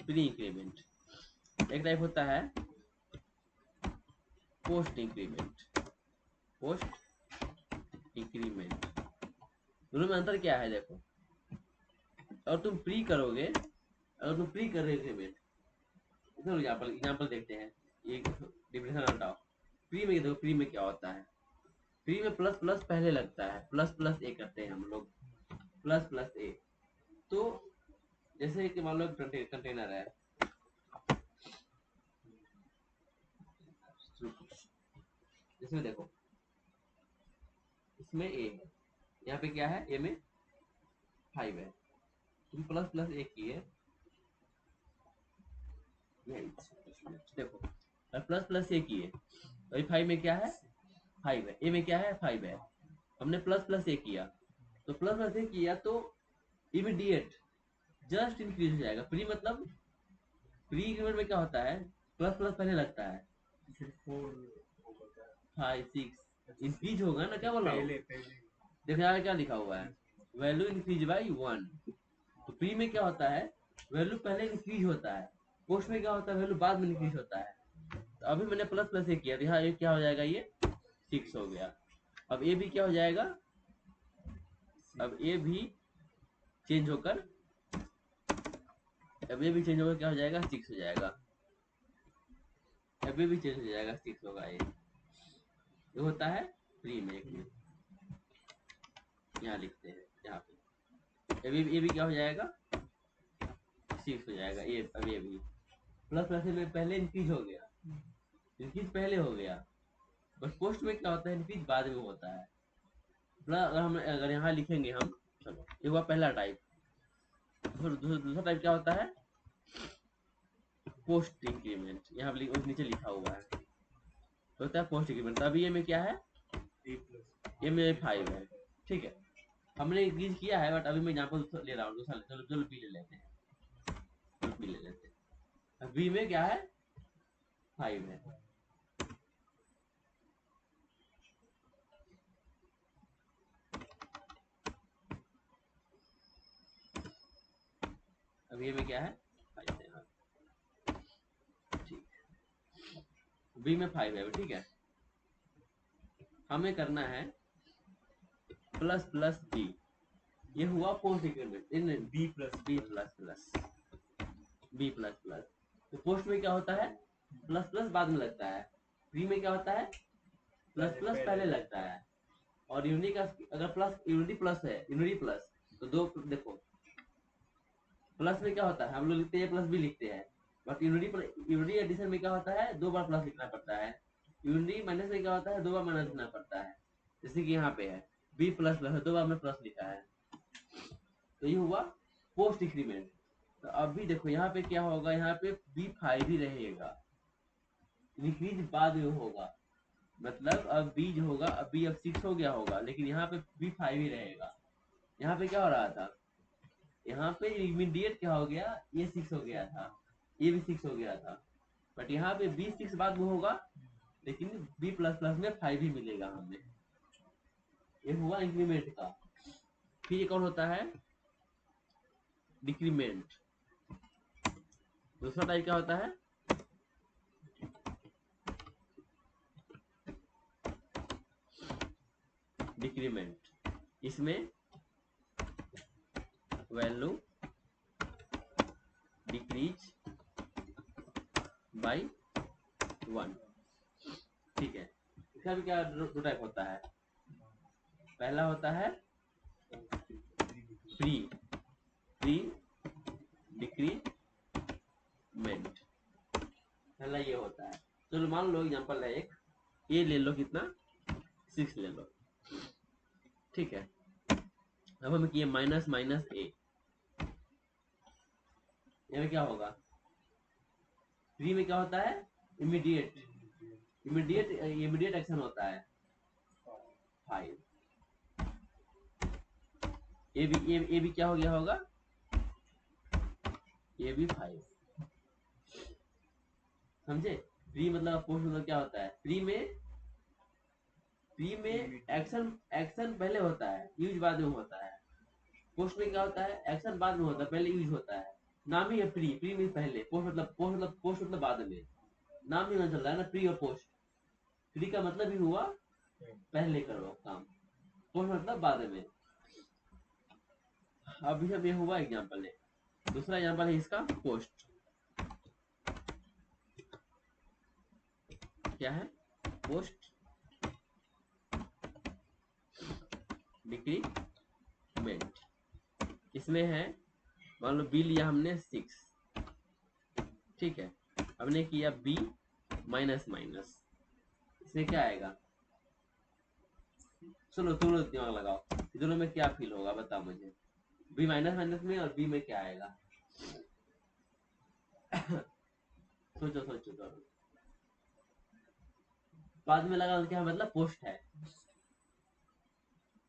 pre increment. एक टाइप होता है पोस्ट इंक्रीमेंट, पोस्ट इंक्रीमेंट। दोनों में अंतर क्या है देखो। और तुम प्री करोगे, अगर तुम प्री कर रहे इंक्रीमेंट, चलो एग्जाम्पल देखते हैं। ये डिफरेंशियल हटाओ। प्री में देखो, प्री में क्या होता है। प्री में प्लस प्लस पहले लगता है, प्लस प्लस ए करते हैं हम लोग, प्लस प्लस ए। तो जैसे कि मान लो कंटेनर है, इसमें देखो, इसमें ए है, यहाँ पे क्या है, ए में 5 है। तुम प्लस प्लस ए किए, देखो प्लस प्लस ए किए, तो 5 में क्या है, 5 है। ए में क्या है, 5 है। हमने प्लस प्लस ए किया, तो प्लस प्लस ए किया तो इमीडिएट जस्ट इंक्रीज हो जाएगा। प्री मतलब प्री इंक्रीमेंट में क्या होता है, प्लस प्लस पहले लगता है, 5 6 इंक्रीज होगा ना, क्या बोल रहा हूँ। देखो यहाँ क्या लिखा हुआ है, वैल्यू इंक्रीज बाई 1। तो प्री में क्या होता है, वैल्यू पहले इंक्रीज होता है। पोस्ट में क्या होता है, वैल्यू बाद में इंक्रीज होता है। तो अभी मैंने प्लस प्लस ए किया, तो यहाँ क्या हो जाएगा, ये 6 हो गया। अब ए भी क्या हो जाएगा, अब ए भी चेंज होकर, अब ये भी चेंज होकर क्या हो जाएगा, 6 हो जाएगा। अब ये भी चेंज हो जाएगा, 6 होगा। ये होता है प्री में। एक मिनट यहाँ लिखते हैं, यहाँ पे ये भी क्या हो जाएगा, 6 हो जाएगा। ये अब ये भी प्लस प्लस में पहले इंक्रीज हो गया, इंक्रीज पहले हो गया। बस पोस्ट में क्या होता है, इंक्रीज बाद में होता है। अगर यहाँ लिखेंगे हम, चलो ये हुआ पहला टाइप। दूसरा टाइप क्या होता है, पोस्ट इंक्रीमेंट। यहाँ नीचे लिखा हुआ है, तो होता है पोस्ट इंक्रीमेंट। अभी ये में क्या है, ये में 5 है। ठीक है, हमने इंक्रीज किया है, बट अभी मैं एग्जाम्पल ले रहा हूँ दूसरा। चलो चलो पी ले लेते हैं, चलो पी ले लेते हैं। बी में क्या है, 5 है। अब ये में क्या है, 5 है। हाँ ठीक, बी में 5 है। ठीक है, हमें करना है प्लस प्लस बी। ये हुआ post increment, in B plus plus B plus plus. तो पोस्ट में क्या होता है, प्लस प्लस बाद में लगता है। प्री में क्या होता है, प्लस प्लस पहले लगता है। और यूनिटी का अगर प्लस, यूनिटी प्लस है, यूनिटी प्लस, तो दो देखो, प्लस में क्या होता है, हम लोग लिखते हैं प्लस भी लिखते हैं। बट यूनिटी एडिशन में क्या होता है, 2 बार प्लस लिखना पड़ता है। यूनिटी माइनस में क्या होता है, 2 बार माइनस लिखना पड़ता है। जैसे कि यहाँ पे है बी प्लस प्लस, 2 बार में प्लस लिखा है। तो ये हुआ पोस्ट इंक्रीमेंट। तो अब भी देखो यहाँ पे क्या होगा, यहाँ पे बी 5 ही रहेगा, इंक्रीज बाद में होगा। मतलब अब बी जो होगा, अब बी अब 6 हो गया होगा, लेकिन यहाँ पे बी 5 ही रहेगा। यहाँ पे क्या हो रहा था, यहाँ पे इमीडिएट क्या हो गया, ये 6 हो गया था, ये भी 6 हो गया था। बट यहाँ पे बी 6 बाद में होगा, लेकिन बी प्लस प्लस में 5 ही मिलेगा हमें। ये हुआ इंक्रीमेंट का। फिर एक और होता है डिक्रीमेंट। दूसरा टाइप क्या होता है, डिक्रीमेंट। इसमें वैल्यू डिक्रीज बाय 1। ठीक है, इसका भी क्या दो टाइप होता है। पहला होता है प्री प्री डिक्रीमेंट, पहला ये होता है। चलो मान लो एग्जांपल है एक, ये ले लो, कितना 6 ले लो, ठीक है। अब हम किए माइनस माइनस ए, यहाँ क्या होगा, प्री में क्या होता है, इमीडिएट इमीडिएट इमीडिएट एक्शन होता है 5। ये भी क्या हो गया होगा, ये भी 5, समझे। प्री मतलब पोस्ट मतलब क्या होता है, प्री में एक्शन एक्शन पहले होता है, यूज बाद में होता है। पोस्ट में क्या होता है, एक्शन बाद में होता है, पहले यूज होता है। नाम ही है प्री, प्री में पहले, पोस्ट मतलब बाद में। नाम ही ना चल रहा है ना, प्री और पोस्ट। प्री का मतलब ही हुआ पहले करो काम, पोस्ट मतलब बाद में। अभी हम ये हुआ एग्जांपल है, दूसरा एग्जांपल है इसका पोस्ट। क्या है, पोस्ट डिक्रीमेंट। इसमें है, मान लो बी लिया हमने 6, ठीक है, हमने किया बी माइनस माइनस, इसमें क्या आएगा। चलो तुम लोग दिमाग लगाओ, दोनों में क्या फील होगा बताओ मुझे, बी माइनस माइनस में और बी में क्या आएगा। सोचो सोचो करो, बाद में लगा क्या मतलब पोस्ट है,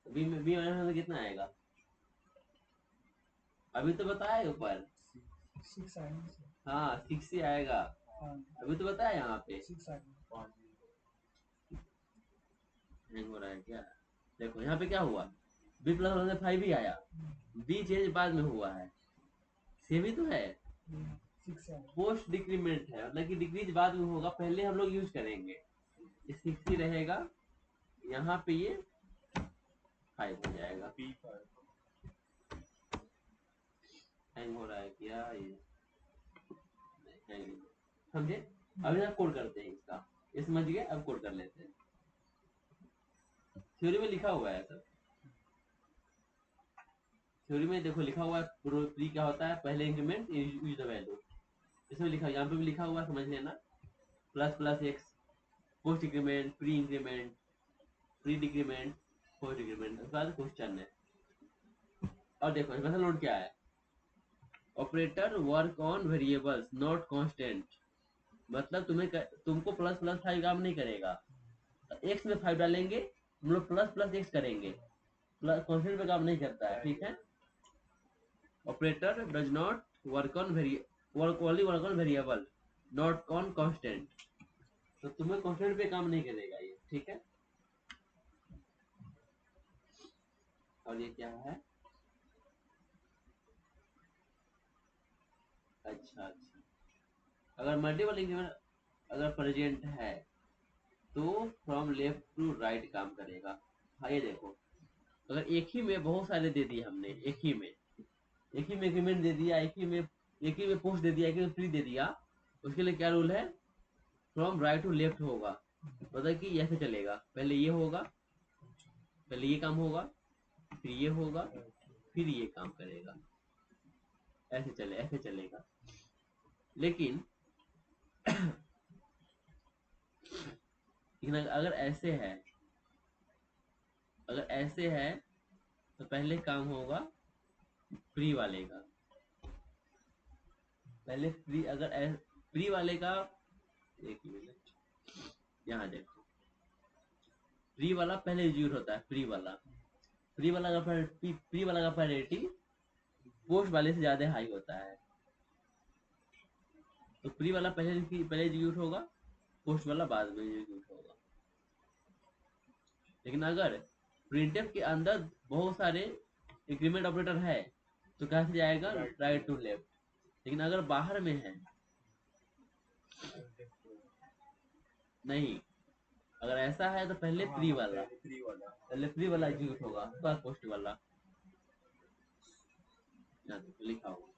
बी माइनस में कितना आएगा, अभी तो बताया ऊपर। 6 आएंगे। हाँ 6 ही आएगा, अभी तो बताया यहाँ पे। 6 आएंगे। हैंग हो रहा है क्या, देखो यहाँ पे क्या हुआ, बी प्लस 5 ही आया, बी चेंज बाद में हुआ है, सेम ही तो है। 6 आएंगे। पोस्ट डिक्रीमेंट है, मतलब कि डिक्रीज बाद में होगा, पहले हम लोग यूज करेंगे। ये 6 ही रहेगा, यहाँ पे ये 5 हो जाएगा। हैंग हो रहा है क्या ये, समझे। अभी हम कोड करते हैं इसका, ये समझ गए, अब कोड कर लेते हैं। थ्योरी में लिखा हुआ है सब, थ्योरी में देखो लिखा हुआ है, प्री क्या होता है, पहले इंक्रीमेंट यूज द वैल्यू, इसमें लिखा, यहाँ पे भी लिखा हुआ है, समझ लेना। Plus plus x, post increment, pre increment, pre decrement, post decrement, उसके बाद क्वेश्चन है। और देखो इसमें नोट क्या है, operator work on variables not constant, मतलब तुमको प्लस प्लस 5 काम नहीं करेगा, एक्स में 5 डालेंगे, हम लोग प्लस प्लस एक्स करेंगे, प्लस कांस्टेंट पे काम नहीं करता है, ठीक है। Operator does not work on variable not on constant, तो तुम्हें कांस्टेंट पे काम नहीं करेगा ये, ठीक है। और ये क्या है, अच्छा अच्छा, अगर मल्टीपल इंक्रीमेंट अगर प्रेजेंट है तो फ्रॉम लेफ्ट टू राइट काम करेगा। हाँ ये देखो, अगर एक ही में बहुत सारे दे दिए हमने, एक ही में इंक्रीमेंट दे दिया, एक ही में पोस्ट दे दिया, एक ही में प्री दे दिया, उसके लिए क्या रूल है, फ्रॉम राइट टू लेफ्ट होगा, मतलब कि ऐसे चलेगा, पहले ये होगा, पहले ये काम होगा, फिर ये होगा, फिर ये काम करेगा, ऐसे चलेगा। लेकिन अगर ऐसे है, अगर ऐसे है तो पहले काम होगा प्री वाले का, पहले प्री, अगर प्री वाले का, एक मिनट, यहाँ देखो, प्री वाला पहले यूज होता है, प्री वाला का प्री वाला का प्रायोरिटी पोस्ट वाले से ज्यादा हाई होता है, तो प्री वाला पहले एग्जीक्यूट होगा, पोस्ट वाला बाद में एग्जीक्यूट होगा। लेकिन अगर प्रिंटफ के अंदर बहुत सारे इंक्रीमेंट ऑपरेटर है तो कहाँ से जाएगा, राइट टू लेफ्ट। लेकिन अगर बाहर में है, नहीं, अगर ऐसा है तो पहले प्री वाला एग्जीक्यूट होगा, उसके बाद पोस्ट वाला, लिखा होगा,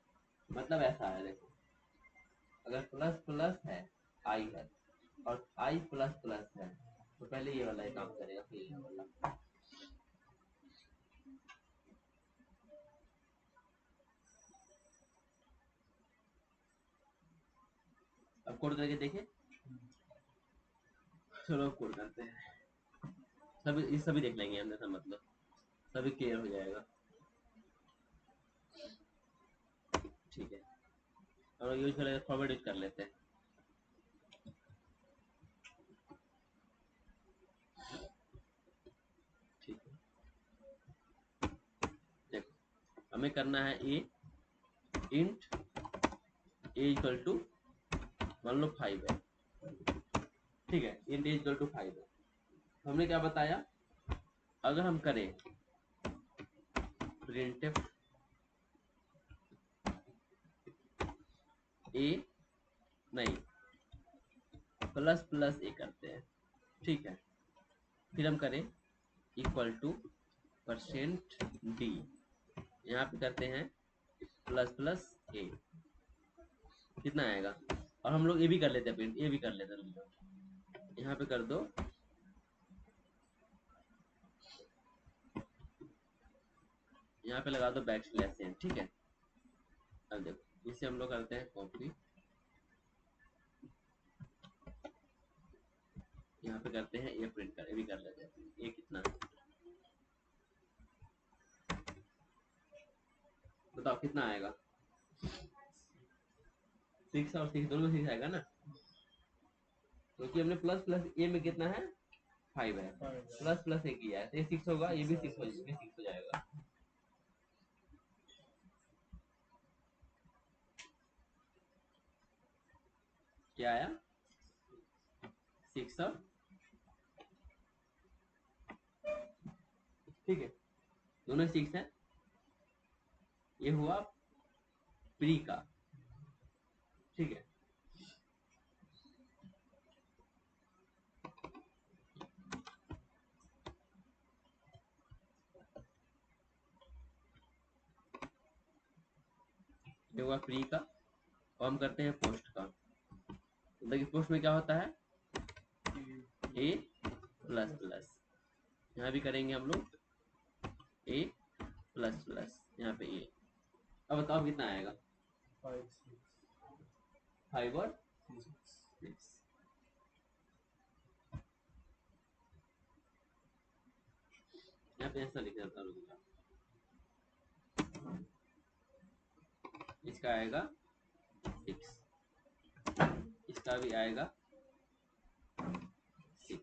मतलब ऐसा है देखो, अगर प्लस प्लस है, आई है, और आई प्लस प्लस है, तो पहले ये वाला काम करेगा, फिर ये वाला। अब कोड करके देखें। चलो कोड करते हैं, सभी देख लेंगे हम, जैसा मतलब सभी क्लियर हो जाएगा। ठीक है, और यूज करेंगे, फॉरवर्ड यूज कर लेते हैं। ठीक है, देखो हमें करना है ए इंट ए इक्वल टू, मान लो 5 है। ठीक है, इंट ए इक्वल टू 5 है। हमने क्या बताया, अगर हम करें प्रिंटफ ए, नहीं प्लस प्लस ए करते हैं। ठीक है, फिर हम करें इक्वल टू परसेंट डी, यहाँ पे करते हैं प्लस प्लस ए, कितना आएगा। और हम लोग ये भी कर लेते हैं, प्रिंट ये भी कर लेते हैं, यहाँ पे कर दो, यहाँ पे लगा दो बैक स्लैश एन। ठीक है, अब देखो इसे हम लोग करते हैं कॉपी, यहाँ पे करते हैं ये प्रिंट कर, ये भी कर लेते हैं। ये कितना है बताओ, कितना आएगा। 6 और 6 दोनों में 6 आएगा ना, क्योंकि हमने प्लस प्लस ए में कितना है 5 है, प्लस प्लस ए किया है, तो ये 6 होगा, ये भी 6 हो जाएगा। क्या आया 6 और, ठीक है दोनों 6 है। ये हुआ प्री का। ठीक है, ये हुआ प्री का। और हम करते हैं पोस्ट का। तो देखिए पोस्ट में क्या होता है ए प्लस प्लस, यहाँ भी करेंगे हम लोग ए प्लस प्लस, यहाँ पे ए। अब बताओ कितना आएगा 5 और 6। यहाँ पे ऐसा लिख देता हूँ, इसका आएगा 6, इसका भी आएगा 6,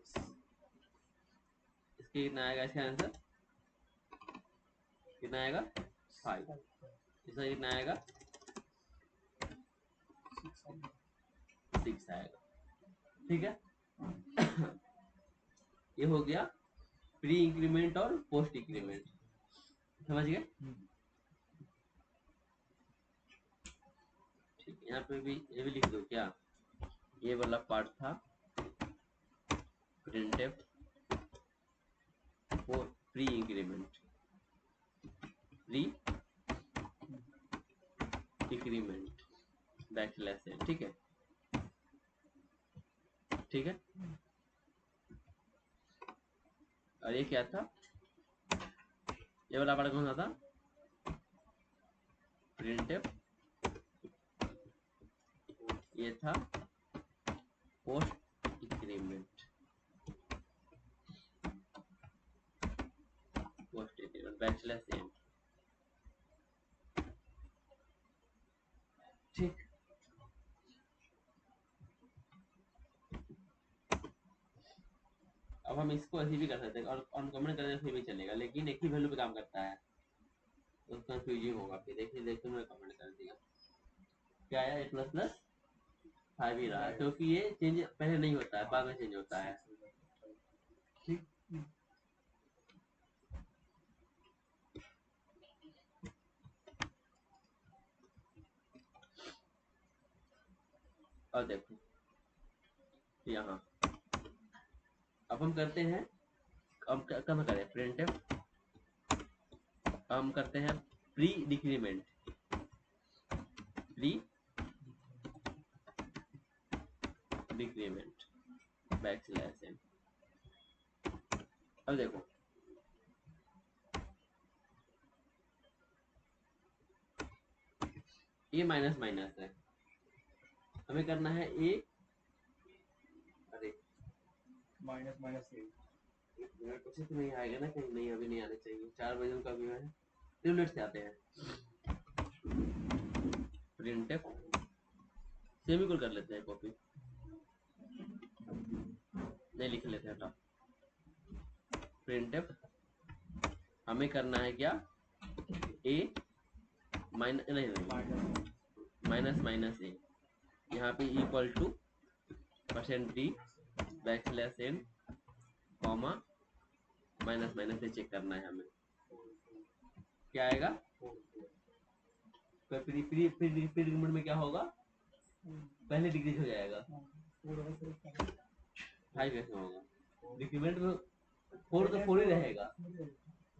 इसके कितना आएगा, इसका आंसर कितना आएगा 5, इसका कितना आएगा 6 आएगा। ठीक है ये हो गया प्री इंक्रीमेंट और पोस्ट इंक्रीमेंट, समझ गए। ठीक है, यहाँ पे भी ये भी लिख दो क्या, ये वाला पार्ट था printf for pre increment, pre increment backslash है। ठीक है, ठीक है। और ये क्या था, ये वाला पार्ट कौन सा था, प्रिंटफ, ये था post increment, post increment bachelors and. ठीक, अब हम इसको ऐसे भी कर सकते हैं और अनकमेंट करने से भी चलेगा, लेकिन एक ही वैल्यू पे काम करता है तो कंफ्यूजिंग होगा। फिर देखिए देखिए मैंने कमेंट कर दिया, क्या आया, ए प्लस प्लस 5 ही रहा, क्योंकि ये चेंज पहले नहीं होता है, बाद में चेंज होता है। ठीक, और देखो यहाँ अब हम करते हैं, अब कब करें प्रिंटफ, हम करते हैं pre decrement, pre decrement. Backslash n. अब देखो ए माइनस माइनस है, हमें करना है ए, अरे माइनस माइनस ए। कुछ तो नहीं आएगा ना कहीं, नहीं अभी नहीं आने चाहिए, 4 बजे उनका भी है, 3 मिनट से आते हैं। प्रिंटफ सेमीकोलन कर लेते हैं, कॉपी नहीं लिख लेते हैं, प्रिंटफ हमें करना है क्या, ए माइनस नहीं माइनस माइनस ए, यहाँ पे equal to %d backslash n comma minus minus से चेक करना है हमें, क्या आएगा। तो प्री में क्या होगा, पहले डिक्रीज हो जाएगा, 5 कैसे होगा, डिक्रीमेंट में 4 तो 4 ही रहेगा।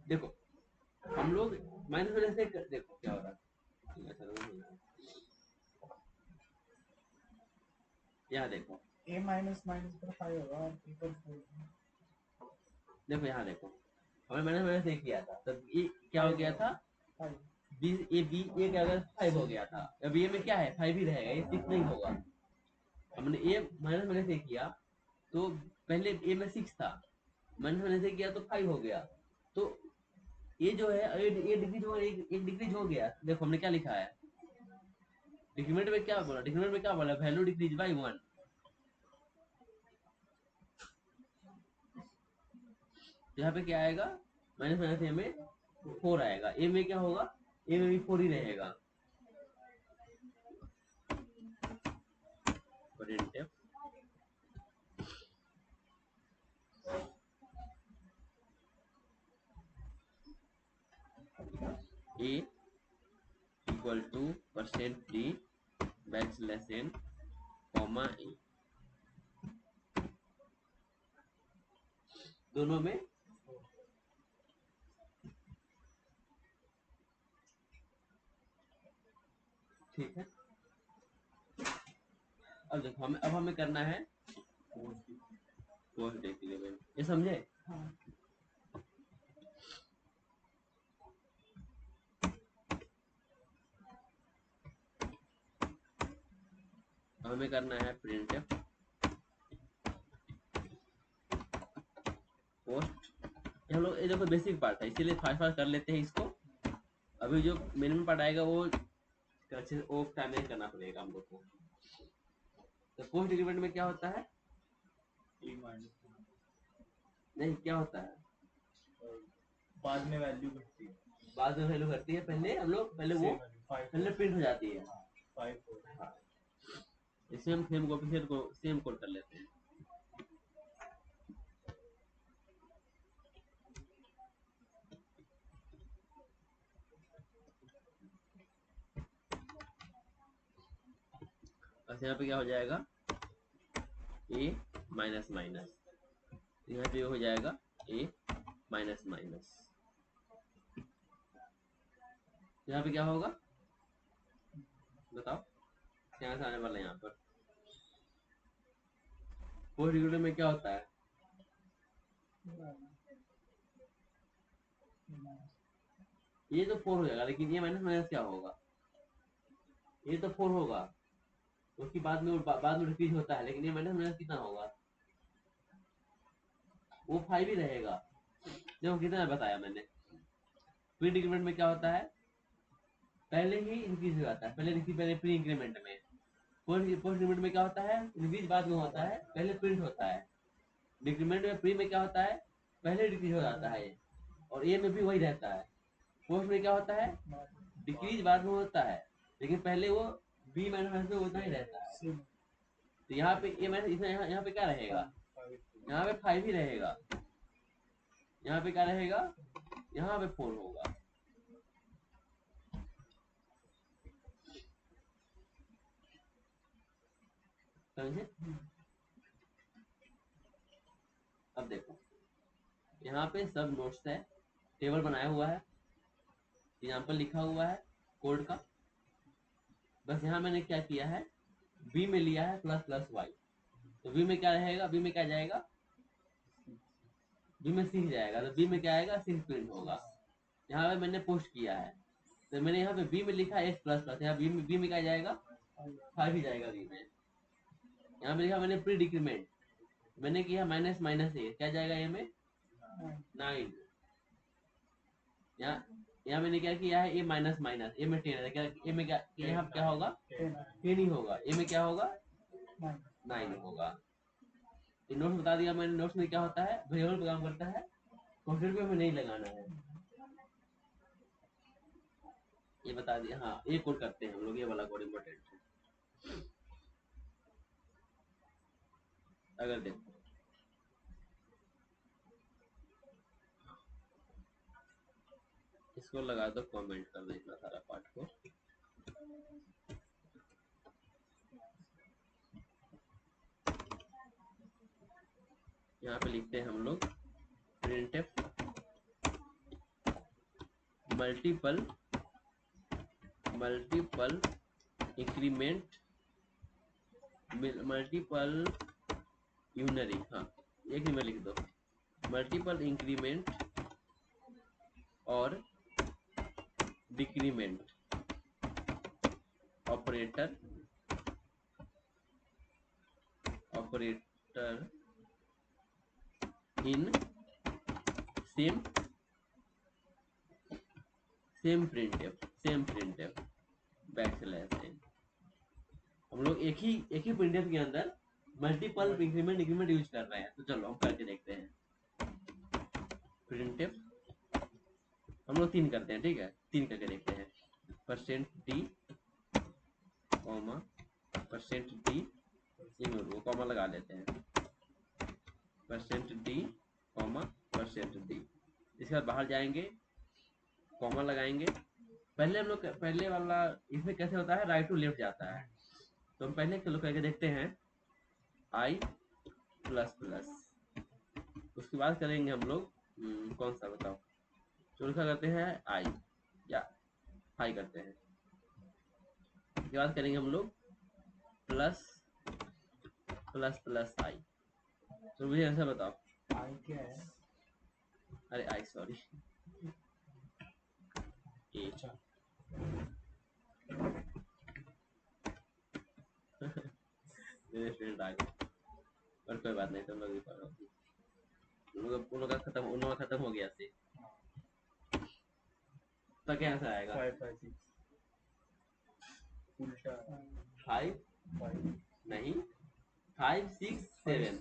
देखो हम लोग माइनस माइनस से देखो क्या हो रहा है, यहाँ देखो ए माइनस माइनस पर 5 होगा और बी पर 4। देखो यहाँ देखो, हमने माइनस माइनस से किया था, तब ये क्या हो गया था, बी ए क्या होगा, 5 हो गया था। अब ये में क्या है, 5 ही रहेगा, ये 6 नहीं होगा। हमने ए माइनस माइनस से किया तो पहले ए में 6 था, माइनस माइनस से किया तो 5 हो गया, तो ये जो है ये डिक्रीज हो, एक डिक्रीज हो गया। देखो हमने क्या लिखा है, डिक्रीमेंट में क्या बोला, डिक्रीमेंट में क्या बोला, वैल्यू डिक्रीज बाय 1। यहाँ पे क्या आएगा, माइनस माइनस ए में 4 आएगा, ए में क्या होगा, ए में भी 4 ही रहेगा। Printf a equal to %d backslash n comma a, दोनों में ठीक है। अब देखो हमें करना है पोस्ट डिक्रीमेंट, ये समझे। हमें करना है प्रिंटफ पोस्ट, हम लोग ये देखो बेसिक पार्ट है, इसीलिए फास्ट फास्ट कर लेते हैं इसको। अभी जो मिनिमम पार्ट आएगा वो अच्छे से वो टाइम में करना पड़ेगा हम लोग को। तो पोस्ट डिक्रीमेंट में क्या होता है, ए माइनस नहीं क्या होता है, बाद में वैल्यू घटती है, बाद में वैल्यू घटती है, पहले हम लोग पहले वो पहले प्रिंट हो जाती है। 5 हाँ, इसमें हम सेम कॉपी सेम कोड कर लेते हैं। बस यहाँ पे क्या हो जाएगा, ए माइनस माइनस, यहाँ पे हो जाएगा ए माइनस माइनस, यहाँ पे क्या होगा बताओ, यहाँ से आने वाला है। यहाँ पर पोस्ट डिक्रीमेंट में क्या होता है, ये तो 4 हो जाएगा, लेकिन ये माइनस माइनस क्या होगा, ये तो 4 होगा, उसकी बाद में रिपीट होता है, लेकिन ये माइनस माइनस कितना होगा, वो 5 ही रहेगा। देखो कितना बताया मैंने, प्री डिक्रीमेंट में क्या होता है, पहले ही इंक्रीज हो जाता है, पहले प्री इंक्रीमेंट में। पोस्ट डिक्रीमेंट में क्या होता है, इंक्रीज बाद में होता है, पहले प्रिंट होता है। डिक्रीमेंट में प्री में क्या होता है, पहले डिक्रीज हो जाता है, और ए में भी वही रहता है। पोस्ट में क्या होता है, डिक्रीज बाद में होता है, लेकिन पहले वो बी माइनस में उतना ही रहता है। तो यहाँ पे ए माइनस इसमें यहाँ पे क्या रहेगा, यहाँ पे 5 ही रहेगा, यहाँ पे क्या रहेगा, यहाँ पे 4 होगा। समझे। अब देखो यहाँ पे सब नोट्स है, टेबल बनाया हुआ है, एग्जाम्पल लिखा हुआ है कोड का। बस यहाँ मैंने क्या किया है, बी में लिया है प्लस प्लस वाई, तो बी में क्या रहेगा, बी में क्या जाएगा, बी में 6 जाएगा, तो बी में क्या आएगा, 6 प्रिंट होगा। यहाँ पे मैंने पोस्ट किया है, तो मैंने यहाँ पे बी में लिखा एक्स प्लस प्लस, यहाँ बी में क्या जाएगा, 5 ही जाएगा बी में। यहाँ पे लिखा मैंने प्री डिक्रीमेंट, मैंने किया माइनस माइनस ए, क्या जाएगा ए में, 9। यहाँ मैंने क्या किया है, ए माइनस माइनस, ए में 10 है, क्या ए में क्या, यहाँ क्या होगा, 10 ही होगा, ए में क्या होगा, 9 होगा। ये नोट्स बता दिया मैंने, नोट्स में क्या होता है, वेरिएबल पे काम करता है, कांस्टेंट पे हमें नहीं लगाना है, ये बता दिया। हाँ ये कोड करते हैं हम लोग, ये वाला कोड इम्पोर्टेंट है। अगर देखो इसको लगा दो, कमेंट कर दो इतना सारा पार्ट को। यहाँ पे लिखते हैं हम लोग printf multiple increment multiple unary, हाँ एक ही में लिख दो, मल्टीपल इंक्रीमेंट और decrement operator in same printf backslash n। हम लोग एक ही प्रिंटफ के अंदर मल्टीपल इंक्रीमेंट डिक्रीमेंट यूज कर रहे हैं, तो चलो हम करके देखते हैं। प्रिंटफ हम लोग 3 करते हैं, ठीक है, 3 करके देखते हैं। %d कॉमा %d, वो कॉमा लगा लेते हैं, %d कॉमा %d। इसके बाद बाहर जाएंगे, कॉमा लगाएंगे। पहले हम लोग, पहले वाला इसमें कैसे होता है, राइट टू लेफ्ट जाता है, तो हम पहले चलो करके देखते हैं i प्लस प्लस। उसके बाद करेंगे हम लोग कौन सा बताओ, चलो क्या करते हैं i या हाई करते हैं। उसके बाद करेंगे हम लोग प्लस प्लस प्लस i। तो मुझे ऐसा बताओ आई क्या है? अरे आई सॉरी ए मेरे फ्रेंड आ गए, पर कोई बात नहीं, तुम लोग भी पढ़ो, उन लोग का खत्म हो गया थे, तो क्या आंसर आएगा, 5 5 6 उल्टा 5 5 नहीं, 5 6 7,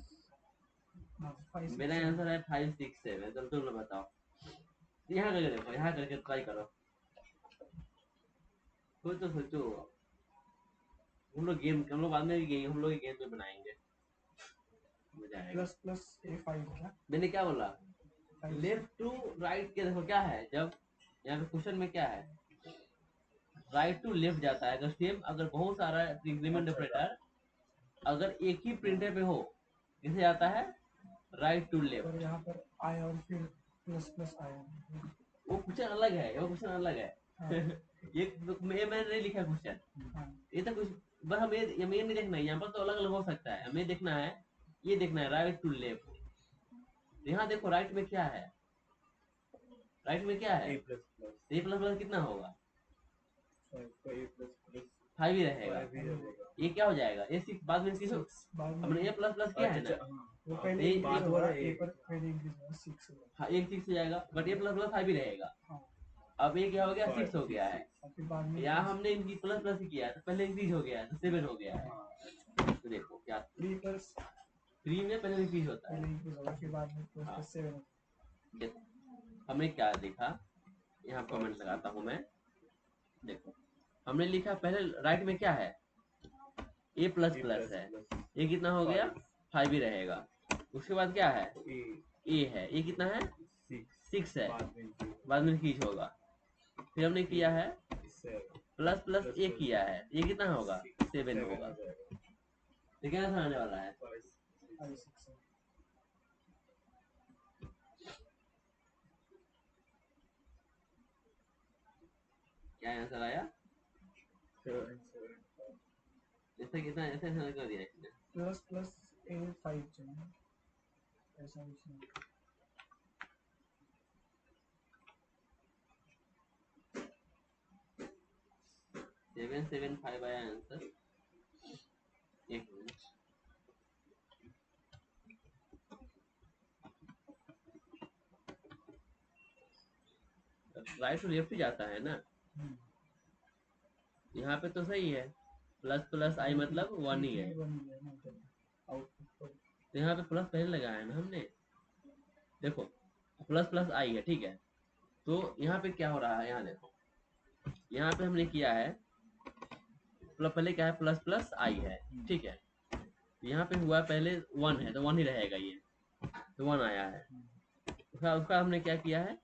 मेरा आंसर है 5 6 7। चलो तुम लोग बताओ, यहाँ करके देखो, यहाँ करके ट्राई करो, सोचो, हम लोग बाद में भी गेम, हम लोग गेम में बनाएंगे, मजा आएगा। प्लस प्लस ए 5 क्या? मैंने क्या बोला, लेफ्ट टू राइट के देखो क्या है, जब यहाँ पे क्वेश्चन में क्या है, राइट टू लेफ्ट जाता है, अगर सेम, अगर बहुत सारा इंक्रीमेंट ऑपरेटर अगर एक ही प्रिंटर पे हो, किसे जाता है, राइट टू लेफ्ट। और यहाँ पर आई और फिर प्लस प्लस आया। वो क्वेश्चन अलग है, वो क्वेश्चन अलग है। हाँ। ये मैंने नहीं लिखा क्वेश्चन, हाँ। ये तो कुछ, बस हमें ये नहीं देखना है, यहाँ पर तो अलग अलग हो सकता है, हमें देखना है, ये देखना है राइट टू लेफ्ट। यहाँ देखो राइट में क्या है, राइट में क्या है, A plus plus A plus plus कितना होगा, 5 तो ए प्लस प्लस 5 ही रहेगा, 5 ही रहेगा। ये क्या हो जाएगा, ए 6 बाद में 6 बाद में हमने ए प्लस प्लस किया है अच्छा, ना, हाँ, वो पहले ए- इंक्रीज बाद होगा, वाला ए ए पर पहले इंक्रीज होगा 6 होगा। हाँ एक 6 हो जाएगा, बट ए प्लस प्लस 5 ही रहेगा। हाँ। अब ये क्या हो गया, 6 हो 5 गया है, और फिर बाद में यहाँ हमने इनकी प्लस प्लस ही किया है, तो पहले इंक्रीज हो गया है, तो 7 हो गया है। तो देखो क्या 3 पर 3 में पहले इंक्रीज होता है। पहले इंक्रीज होगा, फिर बाद में प्लस हाँ। प्लस 7 होगा। देखो हमने क्या लिखा, यहाँ कमेंट लगाता हूँ मैं, देखो हमने लिखा पहले राइट में क्या है, A plus A plus plus है, प्लस ये कितना हो गया, 5 ही रहेगा। उसके बाद क्या है, ए ए है, ये कितना है, 6 6 है, बाद में बाद में इंक्रीज होगा। फिर हमने किया है 7 प्लस प्लस ए किया है, ये कितना होगा, 7 हो होगा। जाएगा। तो क्या आंसर आने वाला है, 5 आई 6 है। क्या आंसर आया, 7 7 ऐसा कितना, ऐसा ऐसा कर दिया इसने, प्लस प्लस A5 चाहिए, ऐसा कुछ नहीं। 775 आया आंसर। एक मिनट, राइट टू लेफ्ट ही जाता है ना, यहाँ पे तो सही है, प्लस प्लस आई मतलब 1 ही है, 1 ही है ना, तो आउटपुट तो यहाँ पे प्लस पहले लगाया है ना हमने, देखो प्लस प्लस आई है, ठीक है। तो यहाँ पे क्या हो रहा है, यहाँ देखो, यहाँ पे हमने किया है पहले क्या है, प्लस प्लस आई है, ठीक है। यहाँ पे हुआ पहले 1 है तो 1 ही रहेगा, ये तो 1 आया है। उसका हमने क्या किया है,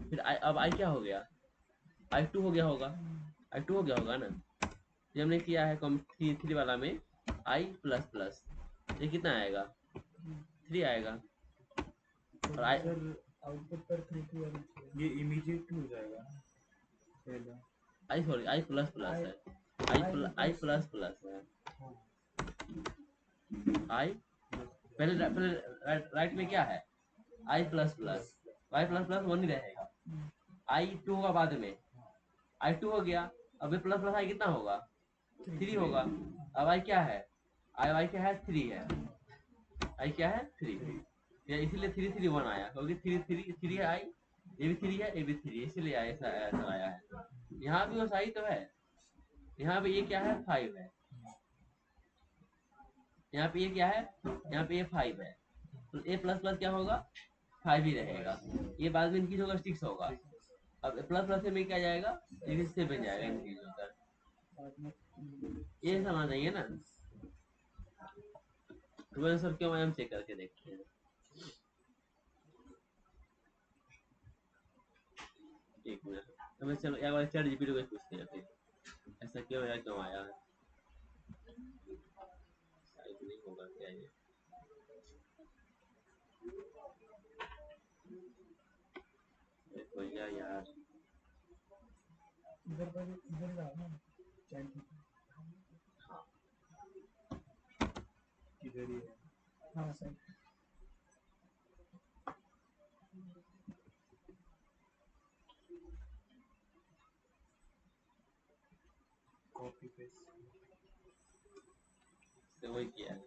फिर अब आई क्या हो गया, I2 हो गया होगा, I2 हो गया होगा ना। ये हमने किया है कम 3 वाला में आई प्लस प्लस, ये कितना आएगा, 3 आएगा। और आई आउटपुट पर 3 ये इमीडिएट हो जाएगा पहला। आई सॉरी आई प्लस प्लस है, आई प्लस प्लस है, आई पहले पहले राइट में क्या है, आई प्लस प्लस, आई प्लस प्लस 1 ही रहेगा, I2 होगा बाद में, I2 हो गया, अब प्लस प्लस आई कितना होगा, 3 होगा। अब आई क्या है, आई क्या है, 3 है, आई क्या है 3, इसीलिए 3 3 1 आया, क्योंकि 3 है आई, ये भी 3 है, ये भी 3, इसीलिए ऐसा ऐसा आया है। यहाँ भी वो सही तो है, यहाँ पे ये क्या है 5 है, यहाँ पे ये क्या है, यहाँ पे ये 5 है, तो ए प्लस प्लस क्या होगा, 5 ही रहेगा, ये बाद में इनकी होगा 6 होगा। अब प्लस प्लस में क्या जाएगा, 7 जाएगा इनकी होकर, ये समझ आइए ना। तो सर क्यों हम चेक करके देखते हैं, एक मिनट हमें, चलो एक बार चैट जीपीटी को पूछते हैं फिर ऐसा क्यों आया, क्यों आया है, शायद नहीं होगा क्या ये, देखो यार इधर जाओ ना, चैट इधर ही है। हाँ सही। कॉपी पेस्ट तो वही किया है।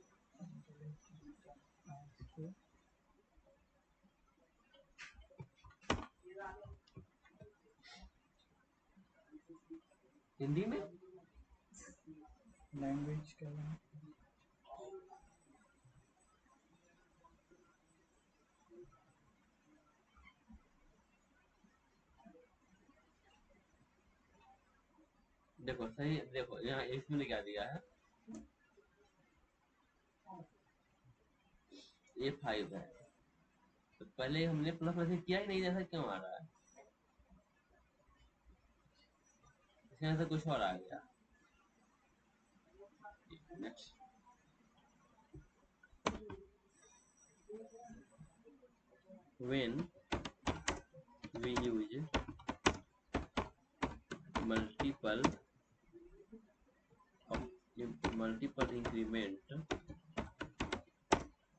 हिंदी में लैंग्वेज क्या है, देखो सही, देखो यहाँ इसमें क्या दिया है, ये 5 है, तो पहले हमने प्लस मैसेज किया ही नहीं, जैसा क्यों आ रहा है, इसके अंदर कुछ और आ गया। Next, when we use multiple increment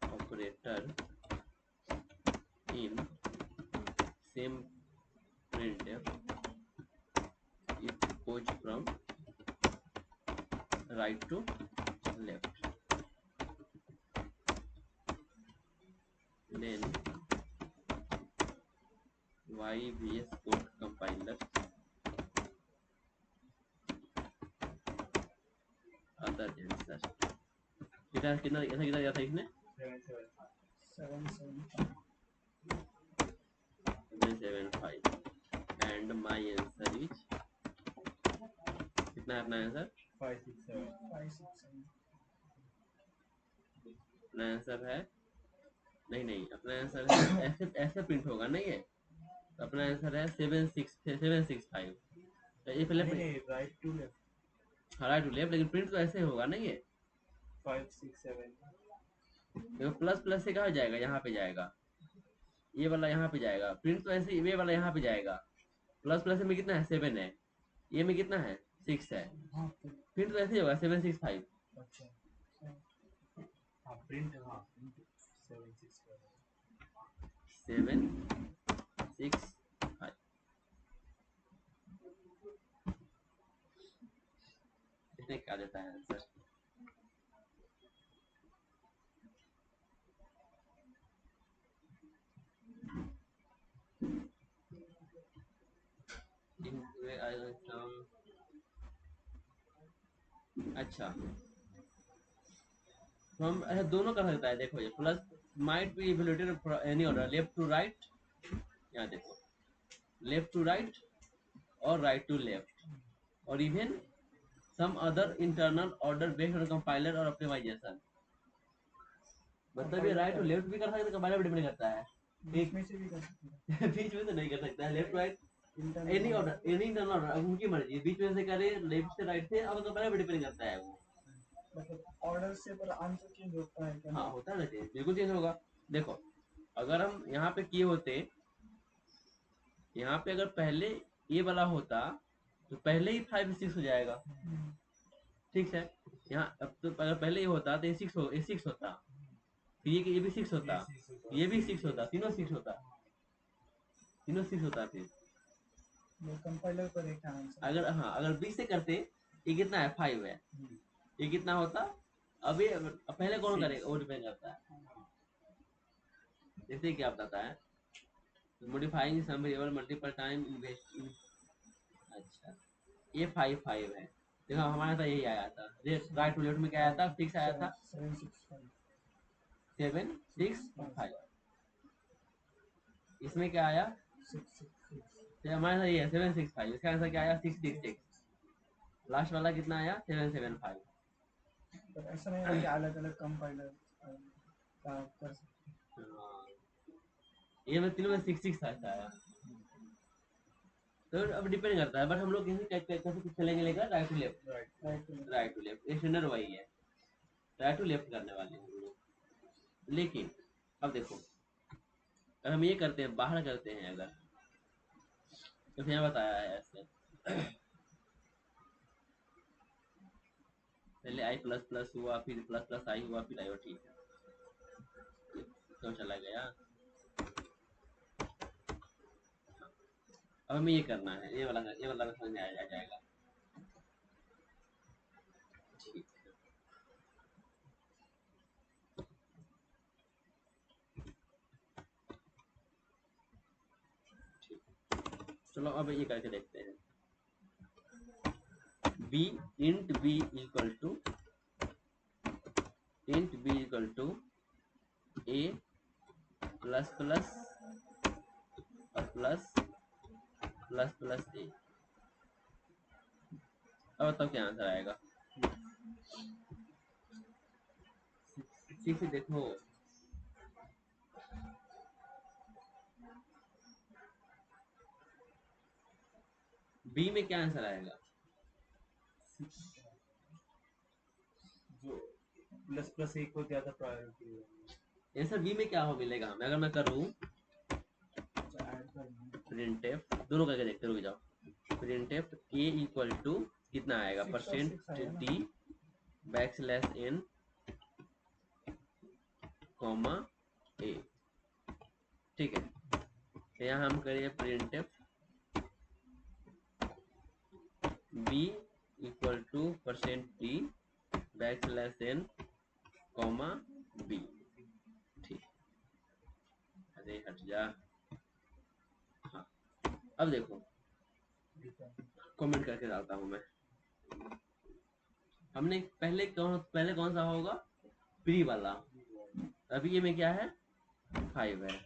operator in same printf, it goes from right to left, then YVS code compiler other answer, कितना गया था इसमें, 775 and my answer is कितना है अपना आंसर, 5 6 7 अपना आंसर है, नहीं अपना आंसर है ऐसे ऐसे प्रिंट होगा नहीं है, तो अपना आंसर है 765, तो ये पहले right to left right to left, लेकिन प्रिंट तो ऐसे होगा नहीं है, 5 6 7 देखो प्लस प्लस से कहाँ जाएगा, यहाँ पे जाएगा, ये वाला यहाँ पे जाएगा, प्रिंट तो ऐसे ये वाला यहाँ पे जाएगा, प्लस प्लस में कितना है 7 है, ये में कितना है 6 है, हाँ प्रिंट तो ऐसे ही होगा 765, अच्छा हाँ प्रिंट, हाँ प्रिंट 7 6 कर रहा है। 7 6 5। इसमें क्या देता है आंसर? अच्छा, तो हम ऐसे दोनों कर सकता है। देखो ये plus might be evaluated any order, left to right, यहाँ देखो लेफ्ट टू राइट और राइट टू लेफ्ट, और even some other internal order based on compiler और ऑप्टिमाइजेशन। मतलब ये राइट टू लेफ्ट भी कर सकते हैं, कंपाइलर भी डिपेंड करता है। बीच में से भी कर सकते हैं। बीच में तो नहीं कर सकता है, left right Internal any order, any internal order, अब उनकी मर्जी, बीच में से करे लेफ्ट से राइट से, अब कंपाइलर भी डिपेंड करता है वो। मतलब ऑर्डर से पर आंसर चेंज होता है क्या? हाँ होता है ना, चेंज बिल्कुल चेंज होगा। देखो अगर हम यहाँ पे किए होते, यहाँ पे अगर पहले ये वाला होता तो पहले ही 5 6 हो जाएगा, ठीक है। यहाँ अब तो अगर पहले ये होता तो ये 6 होता, फिर ये भी 6 होता, ये भी 6 होता, तीनों 6 होता, तीनों 6 होता। फिर वो कंपाइलर पर एक आंसर। अगर हाँ अगर 20 से करते, ये कितना है 5 है, ये कितना होता? अब ये पहले कौन करेगा वो डिपेंड करता है। जैसे क्या बताता है, मॉडिफाइंग सम वेरिएबल मल्टीपल टाइम इन्वेस्ट। अच्छा ये 5 है, देखो हमारे साथ यही आया था, राइट टू लेफ्ट में क्या आया था? 6 आया था, 7 6 5 7 6 और 5। इसमें क्या आया? 6 6 6। तो हमारे साथ ये है 7 6 5, इसका आंसर क्या आया? 6 6 6। लास्ट वाला कितना आया? 7 7 5। पर ऐसा नहीं है कि अलग अलग कंपाइलर का कर सकते हैं। हाँ, ये में तीनों में 6 6 आया। तो अब डिपेंड करता है, बट हम लोग कैसे चलेंगे लेकर? Right to left, right to left, standard वही है, राइट टू लेफ्ट करने वाले हैं हम लोग। लेकिन अब देखो अगर हम ये करते हैं, बाहर करते हैं अगर, तो फिर यहाँ बताया है ऐसे पहले आई प्लस प्लस हुआ, फिर प्लस प्लस आई हुआ, फिर आई हुआ, ठीक है, क्यों चला गया? अब हमें ये करना है, ये वाला समझ में आ जाएगा, ठीक है। चलो अब ये करके देखते हैं। b int b equal to a plus plus और प्लस प्लस प्लस a। अब बताओ क्या आंसर आएगा? 6 देखो, b में क्या आंसर आएगा? जो प्लस प्लस एक को ज्यादा प्रायोरिटी आंसर b में क्या हो मिलेगा हमें? अगर मैं करूँ प्रिंटफ, दोनों करके देखते, रुक जाओ। प्रिंटफ a इक्वल टू कितना आएगा? Percent d back slash n comma a, ठीक है। तो यहाँ हम करिए printf b equal two percent d back slash n comma b, ठीक। अरे हट जा। हाँ अब देखो कमेंट करके डालता हूँ मैं। हमने पहले कौन सा होगा? प्री वाला। अभी ये में क्या है? 5 है,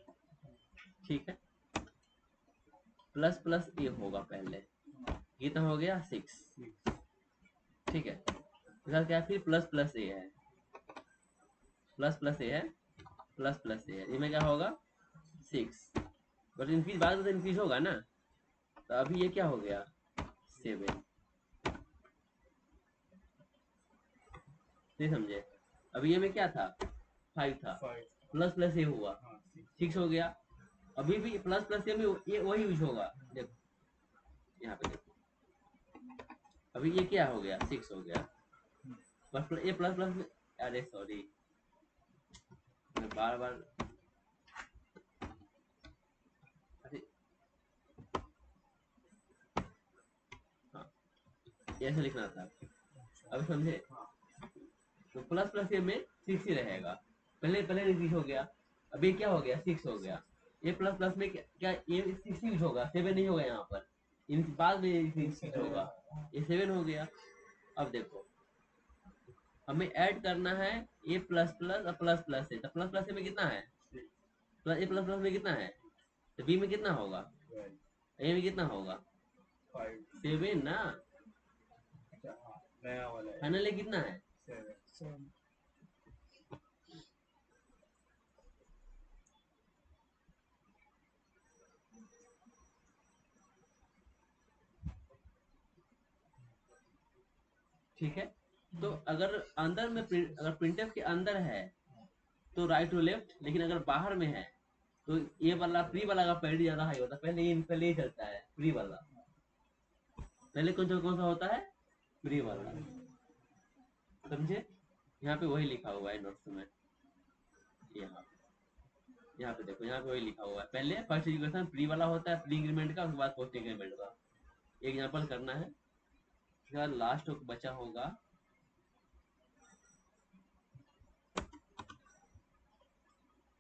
ठीक है। प्लस प्लस ए होगा पहले, कितना हो गया? 6, ठीक है। इधर क्या है? फिर प्लस प्लस ए है, प्लस प्लस ए है, प्लस प्लस ए है, इसमें क्या होगा? 6, बट इंक्रीज बाद में तो इंक्रीज होगा ना, तो अभी ये क्या हो गया? 7, नहीं समझे? अभी ये में क्या था? 5 था, 5 प्लस प्लस ए हुआ, हाँ 6 हो गया। अभी भी प्लस प्लस ए में ये वही यूज होगा, देखो यहाँ पे देखो, अभी ये क्या हो गया? 6 हो गया, ये प्लस प्लस में, अरे सॉरी बार बार अरे हाँ ऐसे लिखना था, अब समझे। तो प्लस प्लस ये में 6 ही रहेगा, पहले पहले रिपीट हो गया, अब ये क्या हो गया 6 हो गया। ये प्लस प्लस में क्या ये 6 यूज होगा, 7 नहीं होगा यहाँ पर, इन बाद में 6 होगा, ये 7 हो गया। अब देखो हमें ऐड करना है ए प्लस प्लस और प्लस प्लस है, तो प्लस प्लस में कितना है, प्लस ए प्लस प्लस में कितना है, तो बी में कितना होगा, ए में कितना होगा 7 ना, नया वाला है फाइनली कितना है 7। 7 ठीक है। तो अगर अंदर में अगर प्रिंटफ के अंदर है तो राइट टू लेफ्ट, लेकिन अगर बाहर में है तो ये वाला प्री वाला का पैरिटी ज्यादा हाई होता है, पहले ही चलता है प्री वाला, पहले कौन सा होता है प्री वाला, समझे। यहाँ पे वही लिखा हुआ है नोट्स में, यहाँ पे देखो, यहाँ पे वही लिखा हुआ है, पहले फर्स्ट इक्वेशन प्री वाला होता है, प्री इंक्रीमेंट का, उसके बाद पोस्ट इंक्रीमेंट का। एग्जाम्पल करना है, उसके बाद लास्ट बचा होगा